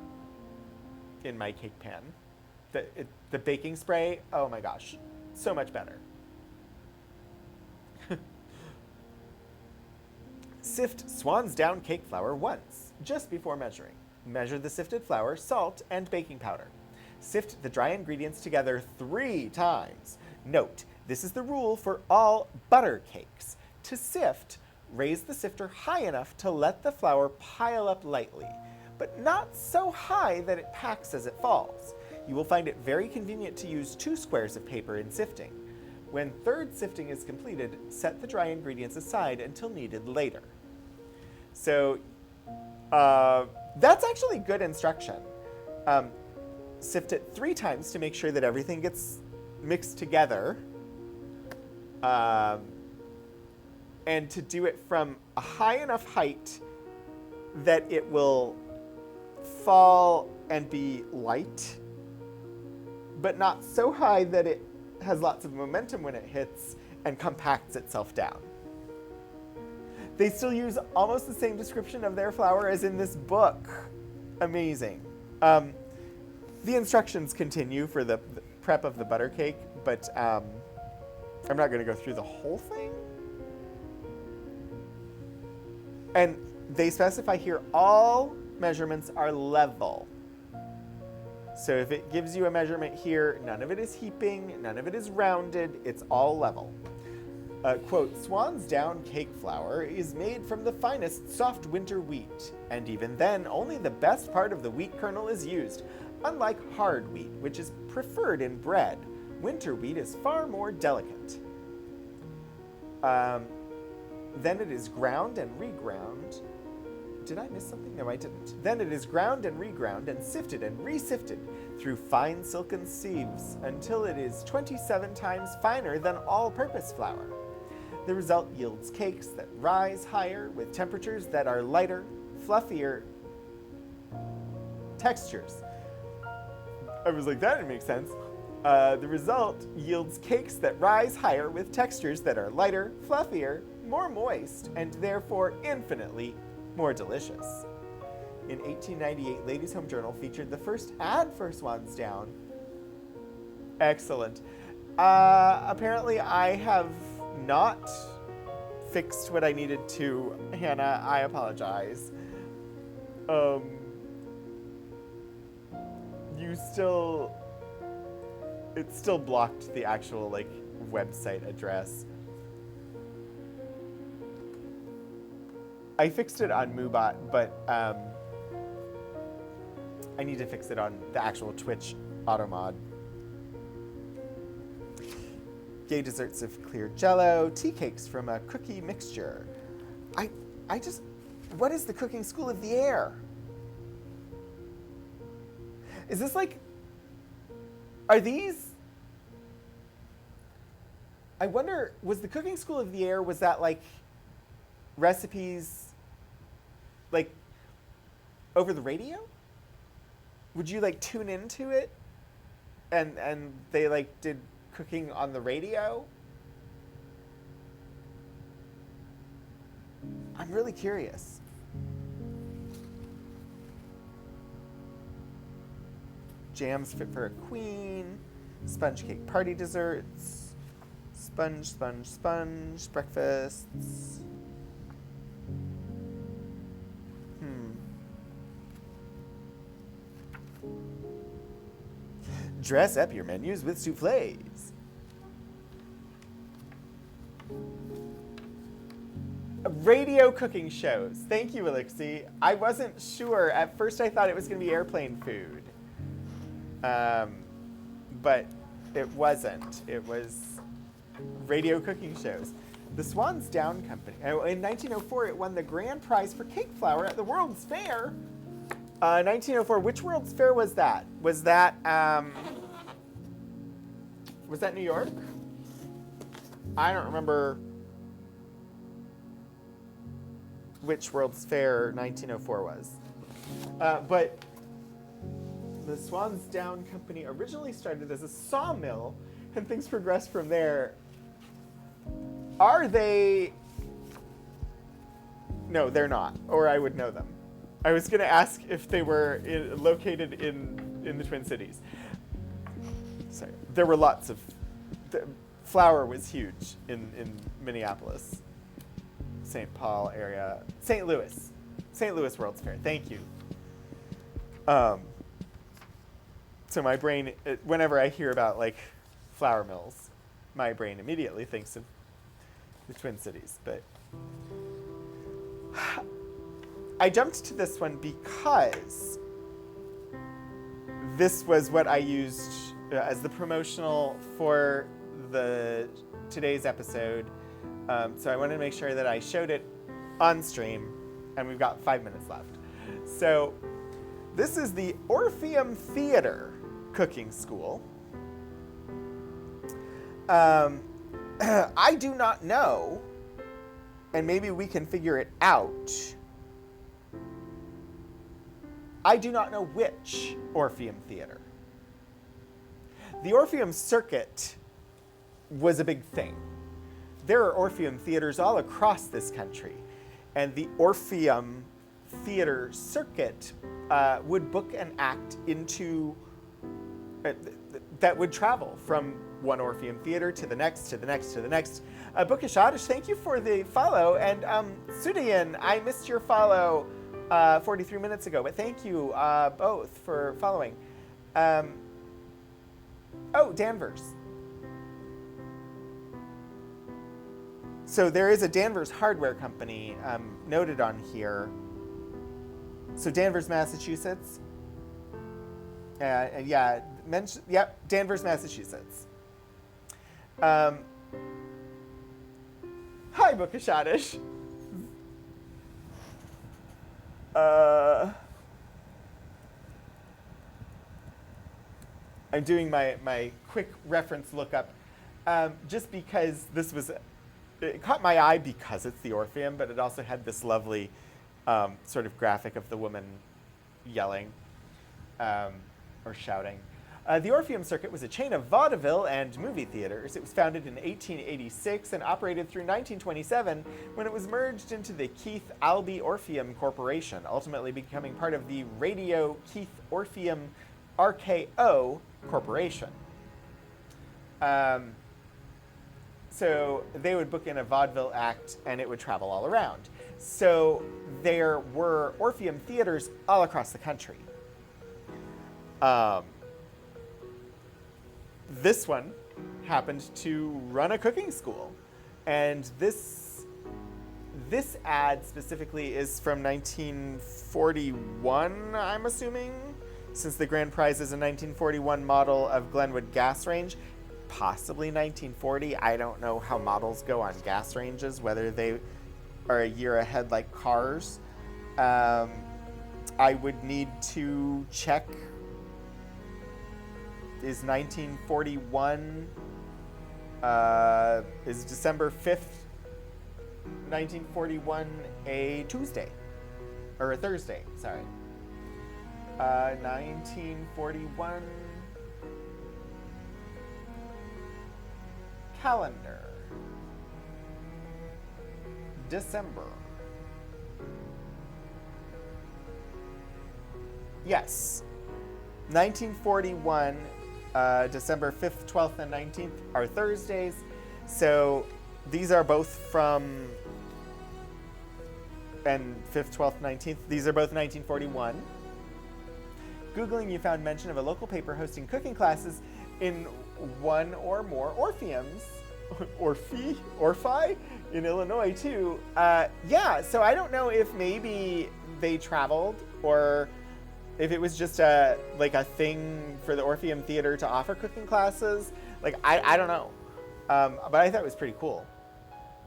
in my cake pan. The baking spray, oh my gosh, so much better. Sift Swan's Down cake flour once, just before measuring. Measure the sifted flour, salt, and baking powder. Sift the dry ingredients together 3 times. Note, this is the rule for all butter cakes. To sift, raise the sifter high enough to let the flour pile up lightly, but not so high that it packs as it falls. You will find it very convenient to use 2 squares of paper in sifting. When third sifting is completed, set the dry ingredients aside until needed later. So that's actually good instruction. Sift it 3 times to make sure that everything gets mixed together. And to do it from a high enough height that it will fall and be light, but not so high that it has lots of momentum when it hits and compacts itself down. They still use almost the same description of their flour as in this book. Amazing. The instructions continue for the prep of the butter cake, but I'm not going to go through the whole thing. And they specify here all measurements are level. So if it gives you a measurement here, none of it is heaping, none of it is rounded, it's all level. Quote, Swan's Down cake flour is made from the finest soft winter wheat, and even then, only the best part of the wheat kernel is used. Unlike hard wheat, which is preferred in bread, winter wheat is far more delicate. Then it is ground and reground. Did I miss something? No, I didn't. Then it is ground and reground and sifted and resifted through fine silken sieves until it is 27 times finer than all-purpose flour. The result yields cakes that rise higher with temperatures that are lighter, fluffier textures. I was like, that didn't make sense. The result yields cakes that rise higher with textures that are lighter, fluffier, more moist, and therefore infinitely more delicious. In 1898, Ladies' Home Journal featured the first ad for Swan's Down. Excellent. Apparently I have not fixed what I needed to. Hannah, I apologize. It still blocked the actual, website address. I fixed it on MooBot, but I need to fix it on the actual Twitch automod. Gay desserts of clear jello, tea cakes from a cookie mixture. What is the cooking school of the air? Is this are these? I wonder, was the cooking school of the air, was that recipes over the radio? Would you tune into it and they did cooking on the radio? I'm really curious. Jams fit for a queen, sponge cake party desserts, sponge, breakfasts. Dress up your menus with soufflés. Radio cooking shows. Thank you, Elixir. I wasn't sure. At first I thought it was going to be airplane food. But it wasn't. It was radio cooking shows. The Swan's Down Company. In 1904, it won the grand prize for cake flour at the World's Fair. 1904, which World's Fair was that? Was that New York? I don't remember which World's Fair 1904 was. But the Swan's Down Company originally started as a sawmill, and things progressed from there. Are they? No, they're not, or I would know them. I was going to ask if they were located in the Twin Cities. Sorry, there were lots of. Flour was huge in Minneapolis, St. Paul area, St. Louis World's Fair. Thank you. So my brain, whenever I hear about flour mills, my brain immediately thinks of the Twin Cities. But I jumped to this one because this was what I used as the promotional for today's episode, so I wanted to make sure that I showed it on stream, and we've got 5 minutes left. So this is the Orpheum Theater Cooking School. I do not know, and maybe we can figure it out. I do not know which Orpheum Theater. The Orpheum Circuit was a big thing. There are Orpheum theaters all across this country, and the Orpheum Theater Circuit would book an act into that would travel from one Orpheum theater to the next, to the next, to the next. Bookish Oddish, thank you for the follow, and Sudayan, I missed your follow 43 minutes ago, but thank you both for following. Oh, Danvers. So there is a Danvers hardware company noted on here. So Danvers, Massachusetts. Yeah, yep, Danvers, Massachusetts. Hi, Bookish Oddish. I'm doing my quick reference lookup just because it caught my eye because it's the Orpheum, but it also had this lovely sort of graphic of the woman yelling or shouting. The Orpheum Circuit was a chain of vaudeville and movie theaters. It was founded in 1886 and operated through 1927 when it was merged into the Keith Albee Orpheum Corporation, ultimately becoming part of the Radio Keith Orpheum RKO Corporation. So they would book in a vaudeville act and it would travel all around. So there were Orpheum theaters all across the country. This one happened to run a cooking school. And this ad specifically is from 1941, I'm assuming, since the grand prize is a 1941 model of Glenwood gas range. Possibly 1940. I don't know how models go on gas ranges, whether they are a year ahead like cars. I would need to check. Is 1941, is December 5th, 1941 a Tuesday? Or a Thursday, sorry. 1941 calendar. December. Yes. 1941, December 5th, 12th, and 19th are Thursdays. So these are both from, and 5th, 12th, 19th, these are both 1941. Googling, you found mention of a local paper hosting cooking classes in one or more Orpheums, Orphi in Illinois too. Yeah, so I don't know if maybe they traveled or if it was just a thing for the Orpheum Theater to offer cooking classes. Like, I don't know. But I thought it was pretty cool.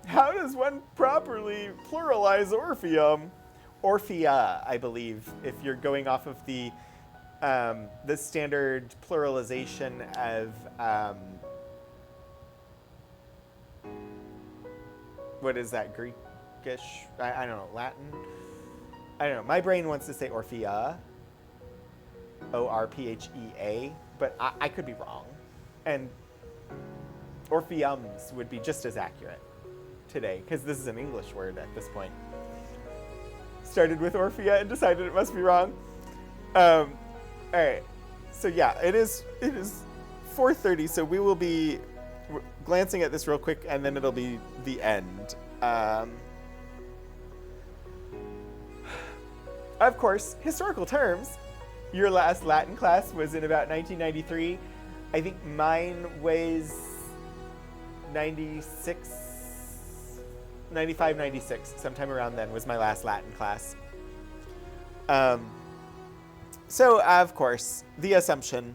How does one properly pluralize Orpheum? Orphea, I believe, if you're going off of the standard pluralization of what is that, Greekish? I don't know, Latin? I don't know. My brain wants to say Orphea, Orphea, but I could be wrong. And Orpheums would be just as accurate today, because this is an English word at this point. Started with Orphea and decided it must be wrong. All right. So yeah, it is 4:30. So we will be glancing at this real quick, and then it'll be the end. Of course, historical terms. Your last Latin class was in about 1993. I think mine was 95, 96. Sometime around then was my last Latin class. So, of course, the assumption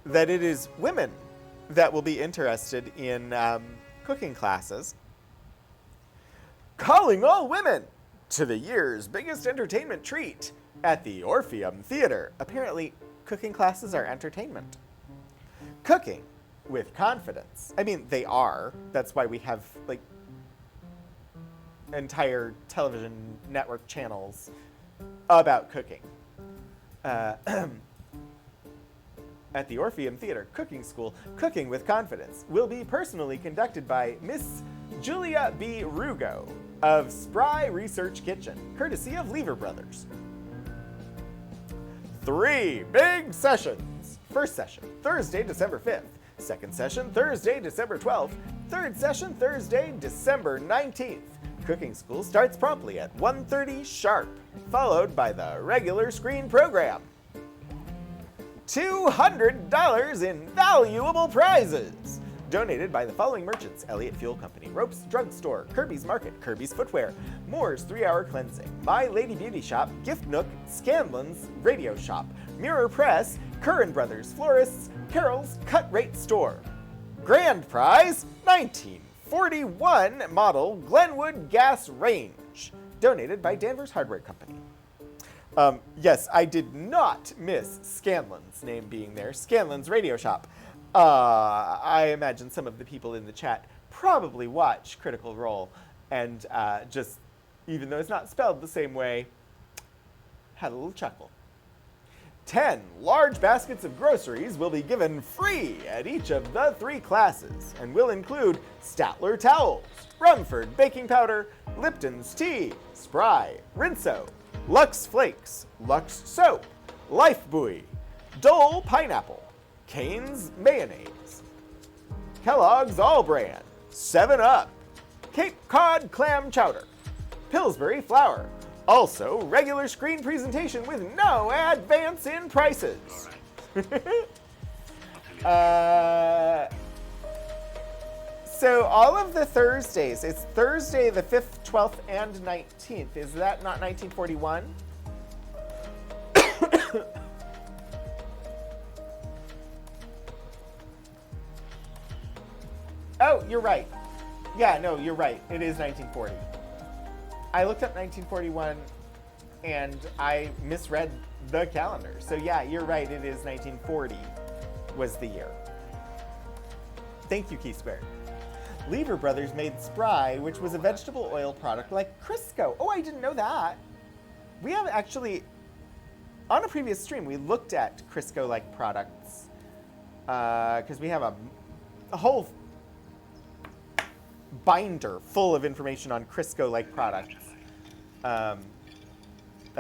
that it is women that will be interested in cooking classes. Calling all women to the year's biggest entertainment treat at the Orpheum Theater. Apparently, cooking classes are entertainment. Cooking with confidence. I mean, they are. That's why we have, like, entire television network channels about cooking. At the Orpheum Theater Cooking School, Cooking with Confidence will be personally conducted by Miss Julia B. Rugo of Spry Research Kitchen, courtesy of Lever Brothers. 3 big sessions. First session, Thursday, December 5th. Second session, Thursday, December 12th. Third session, Thursday, December 19th. Cooking school starts promptly at 1:30 sharp, followed by the regular screen program. $200 in valuable prizes, donated by the following merchants: Elliott Fuel Company, Ropes Drugstore, Kirby's Market, Kirby's Footwear, Moore's 3-Hour Cleansing, My Lady Beauty Shop, Gift Nook, Scanlon's Radio Shop, Mirror Press, Curran Brothers Florists, Carol's Cut Rate Store. Grand prize, 1941 model Glenwood Gas Range, donated by Danvers Hardware Company. Yes, I did not miss Scanlon's name being there. Scanlon's Radio Shop. I imagine some of the people in the chat probably watch Critical Role and just, even though it's not spelled the same way, had a little chuckle. 10 large baskets of groceries will be given free at each of the 3 classes and will include Statler towels, Rumford baking powder, Lipton's tea, Spry, Rinso, Lux Flakes, Lux Soap, Lifebuoy, Dole Pineapple, Cane's Mayonnaise, Kellogg's All Brand, 7-Up, Cape Cod Clam Chowder, Pillsbury Flour. Also, regular screen presentation with no advance in prices. So all of the Thursdays, it's Thursday the 5th, 12th, and 19th. Is that not 1941? Oh, you're right. Yeah, no, you're right. It is 1940. I looked up 1941 and I misread the calendar. So yeah, you're right. It is 1940 was the year. Thank you, Key Square. Lever Brothers made Spry, which was a vegetable oil product like Crisco. Oh, I didn't know that. We have actually, on a previous stream, we looked at Crisco-like products because we have a whole binder full of information on Crisco-like products. I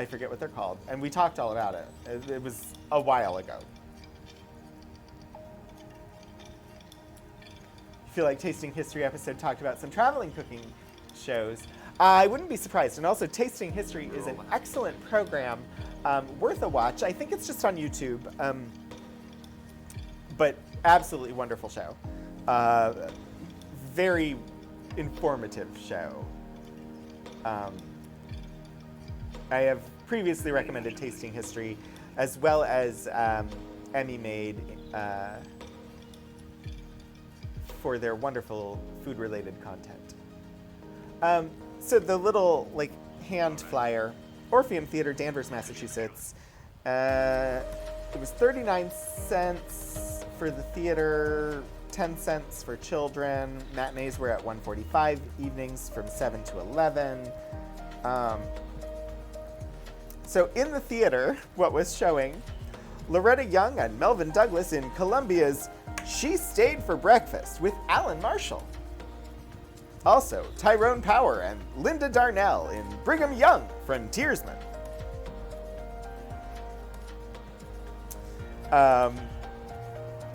forget what they're called, and we talked all about it. It was a while ago. I feel like Tasting History episode talked about some traveling cooking shows. I wouldn't be surprised. And also, Tasting History is an excellent program, worth a watch. I think it's just on YouTube, but absolutely wonderful show. Very informative show. I have previously recommended Tasting History, as well as Emmy Made for their wonderful food-related content. So the little hand flyer, Orpheum Theater, Danvers, Massachusetts. It was 39 cents for the theater, 10 cents for children. Matinees were at 1:45, evenings from 7 to 11. So in the theater, what was showing? Loretta Young and Melvin Douglas in Columbia's She Stayed for Breakfast with Alan Marshall. Also, Tyrone Power and Linda Darnell in Brigham Young, Frontiersman.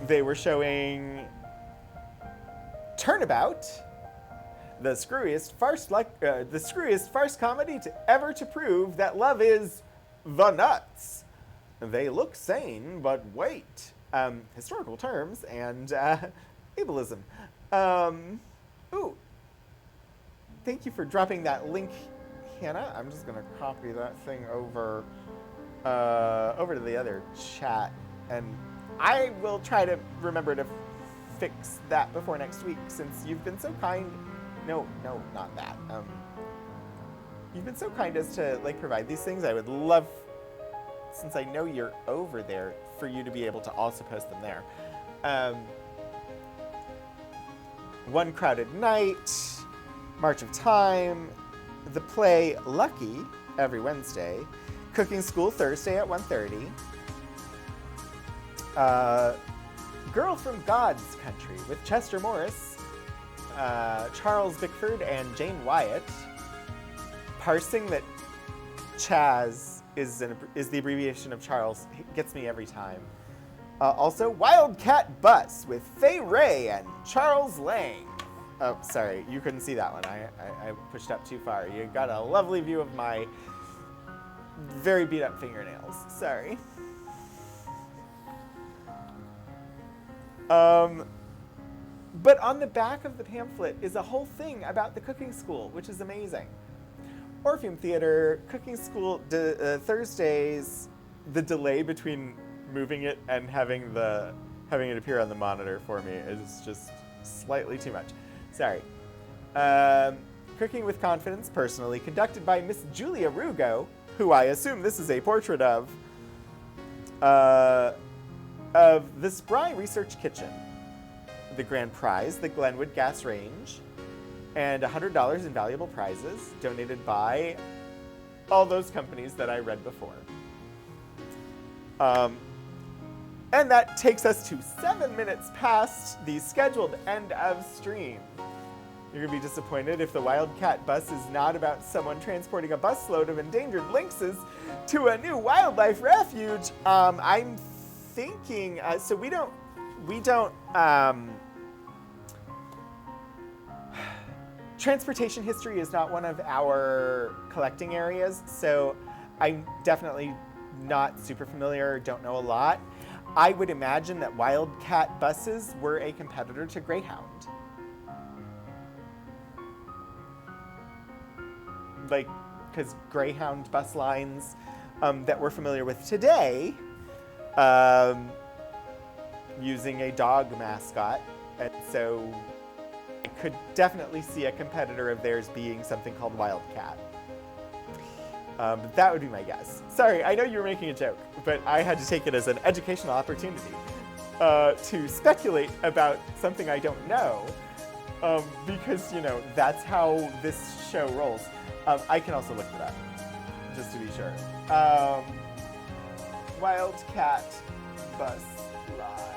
They were showing Turnabout, the screwiest farce comedy ever to prove that love is the nuts. They look sane, but wait. Historical terms and ableism. Ooh. Thank you for dropping that link, Hannah. I'm just gonna copy that thing over to the other chat, and I will try to remember to fix that before next week, since you've been so kind. No, not that. You've been so kind as to like provide these things. I would love, since I know you're over there, for you to be able to also post them there. One Crowded Night, March of Time, the play Lucky every Wednesday, Cooking School Thursday at 1:30, Girl from God's Country with Chester Morris, Charles Bickford and Jane Wyatt. Parsing that Chaz is the abbreviation of Charles gets me every time. Also, Wildcat Bus with Faye Ray and Charles Lang. Oh, sorry, you couldn't see that one. I pushed up too far. You got a lovely view of my very beat up fingernails. Sorry. But on the back of the pamphlet is a whole thing about the cooking school, which is amazing. Orpheum Theater, cooking school, Thursdays. The delay between moving it and having it appear on the monitor for me is just slightly too much. Sorry. Cooking with Confidence, personally, conducted by Miss Julia Rugo, who I assume this is a portrait of the Spry Research Kitchen. The grand prize, the Glenwood Gas Range, and $100 in valuable prizes donated by all those companies that I read before. And that takes us to 7 minutes past the scheduled end of stream. You're gonna be disappointed if the Wildcat Bus is not about someone transporting a busload of endangered lynxes to a new wildlife refuge. I'm thinking, so we don't, transportation history is not one of our collecting areas, so I'm definitely not super familiar, don't know a lot. I would imagine that Wildcat buses were a competitor to Greyhound. Like, because Greyhound bus lines that we're familiar with today, using a dog mascot, and so I could definitely see a competitor of theirs being something called Wildcat. But that would be my guess. Sorry, I know you were making a joke, but I had to take it as an educational opportunity to speculate about something I don't know, because, you know, that's how this show rolls. I can also look it up, just to be sure. Wildcat bus line.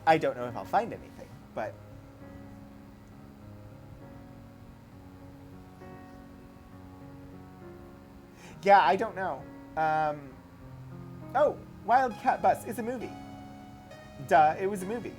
I don't know if I'll find anything, but yeah, I don't know. Oh, Wildcat Bus is a movie. Duh, it was a movie.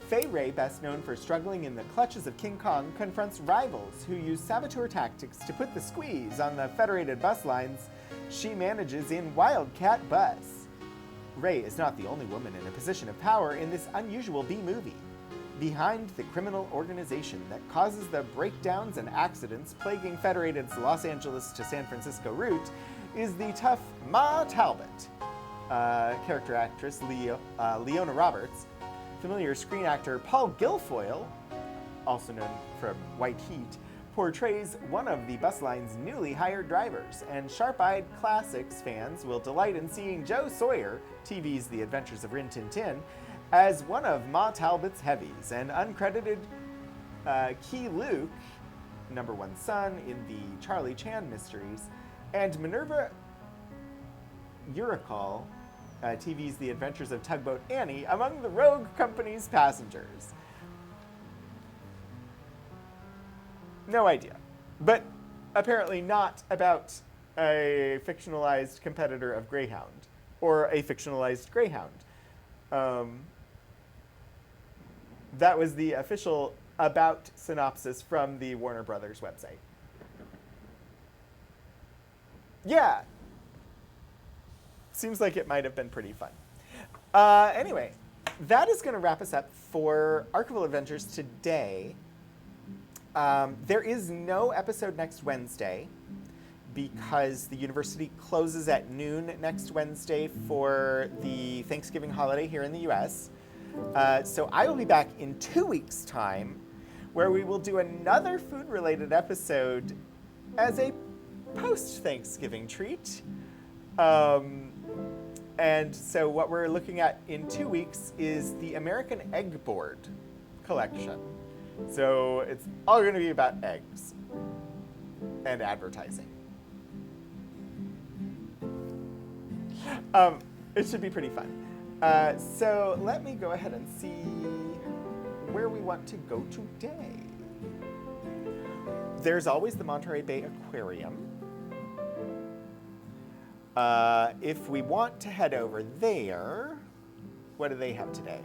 Faye Ray, best known for struggling in the clutches of King Kong, confronts rivals who use saboteur tactics to put the squeeze on the Federated bus lines she manages in Wildcat Bus. Ray is not the only woman in a position of power in this unusual B-movie. Behind the criminal organization that causes the breakdowns and accidents plaguing Federated's Los Angeles to San Francisco route is the tough Ma Talbot, character actress Leona Roberts. Familiar screen actor Paul Guilfoyle, also known from White Heat, portrays one of the bus line's newly hired drivers, and sharp-eyed classics fans will delight in seeing Joe Sawyer, TV's The Adventures of Rin Tin Tin, as one of Ma Talbot's heavies, and uncredited Key Luke, number one son in the Charlie Chan mysteries, and Minerva Uricol, TV's The Adventures of Tugboat Annie, among the Rogue Company's passengers. No idea. But apparently not about a fictionalized competitor of Greyhound, or a fictionalized Greyhound. That was the official about synopsis from the Warner Brothers website. Yeah. Seems like it might have been pretty fun. Anyway, that is going to wrap us up for Archival Adventures today. There is no episode next Wednesday because the university closes at noon next Wednesday for the Thanksgiving holiday here in the US. So I will be back in 2 weeks' time where we will do another food-related episode as a post-Thanksgiving treat. And so what we're looking at in 2 weeks is the American Egg Board collection. So it's all going to be about eggs and advertising. It should be pretty fun. So let me go ahead and see where we want to go today. There's always the Monterey Bay Aquarium. If we want to head over there, what do they have today?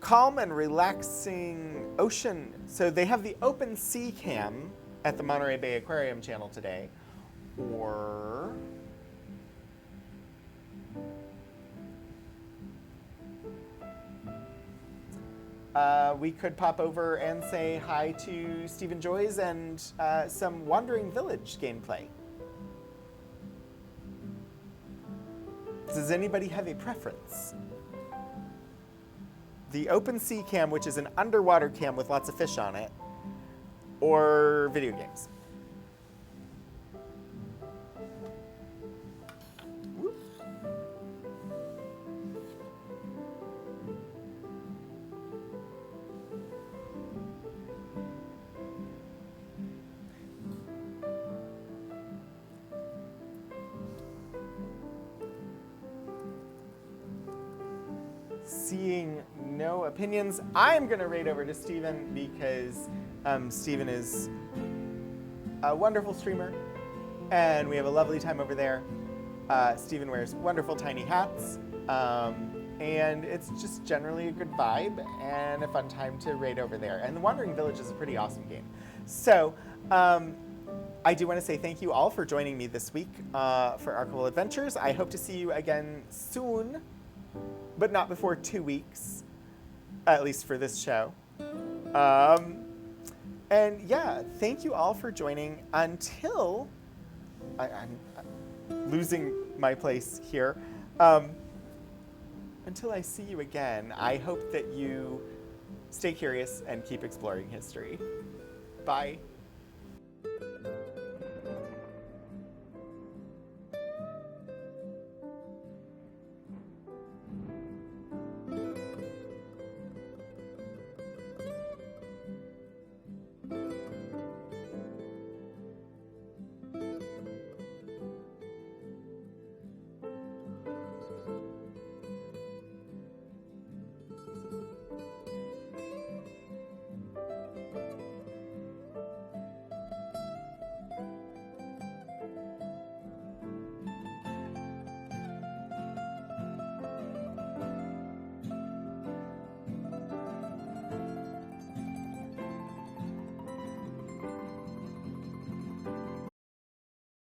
Calm and relaxing ocean. So they have the open sea cam at the Monterey Bay Aquarium channel today. Or we could pop over and say hi to Stephen Joy's and some Wandering Village gameplay. Does anybody have a preference? The open sea cam, which is an underwater cam with lots of fish on it, or video games? Whoop. Seeing no opinions, I'm going to raid over to Steven because Steven is a wonderful streamer and we have a lovely time over there. Steven wears wonderful tiny hats and it's just generally a good vibe and a fun time to raid over there. And the Wandering Village is a pretty awesome game. So I do want to say thank you all for joining me this week for Archival Adventures. I hope to see you again soon, but not before 2 weeks, at least for this show. And yeah, thank you all for joining until I'm losing my place here. Until I see you again, I hope that you stay curious and keep exploring history. Bye.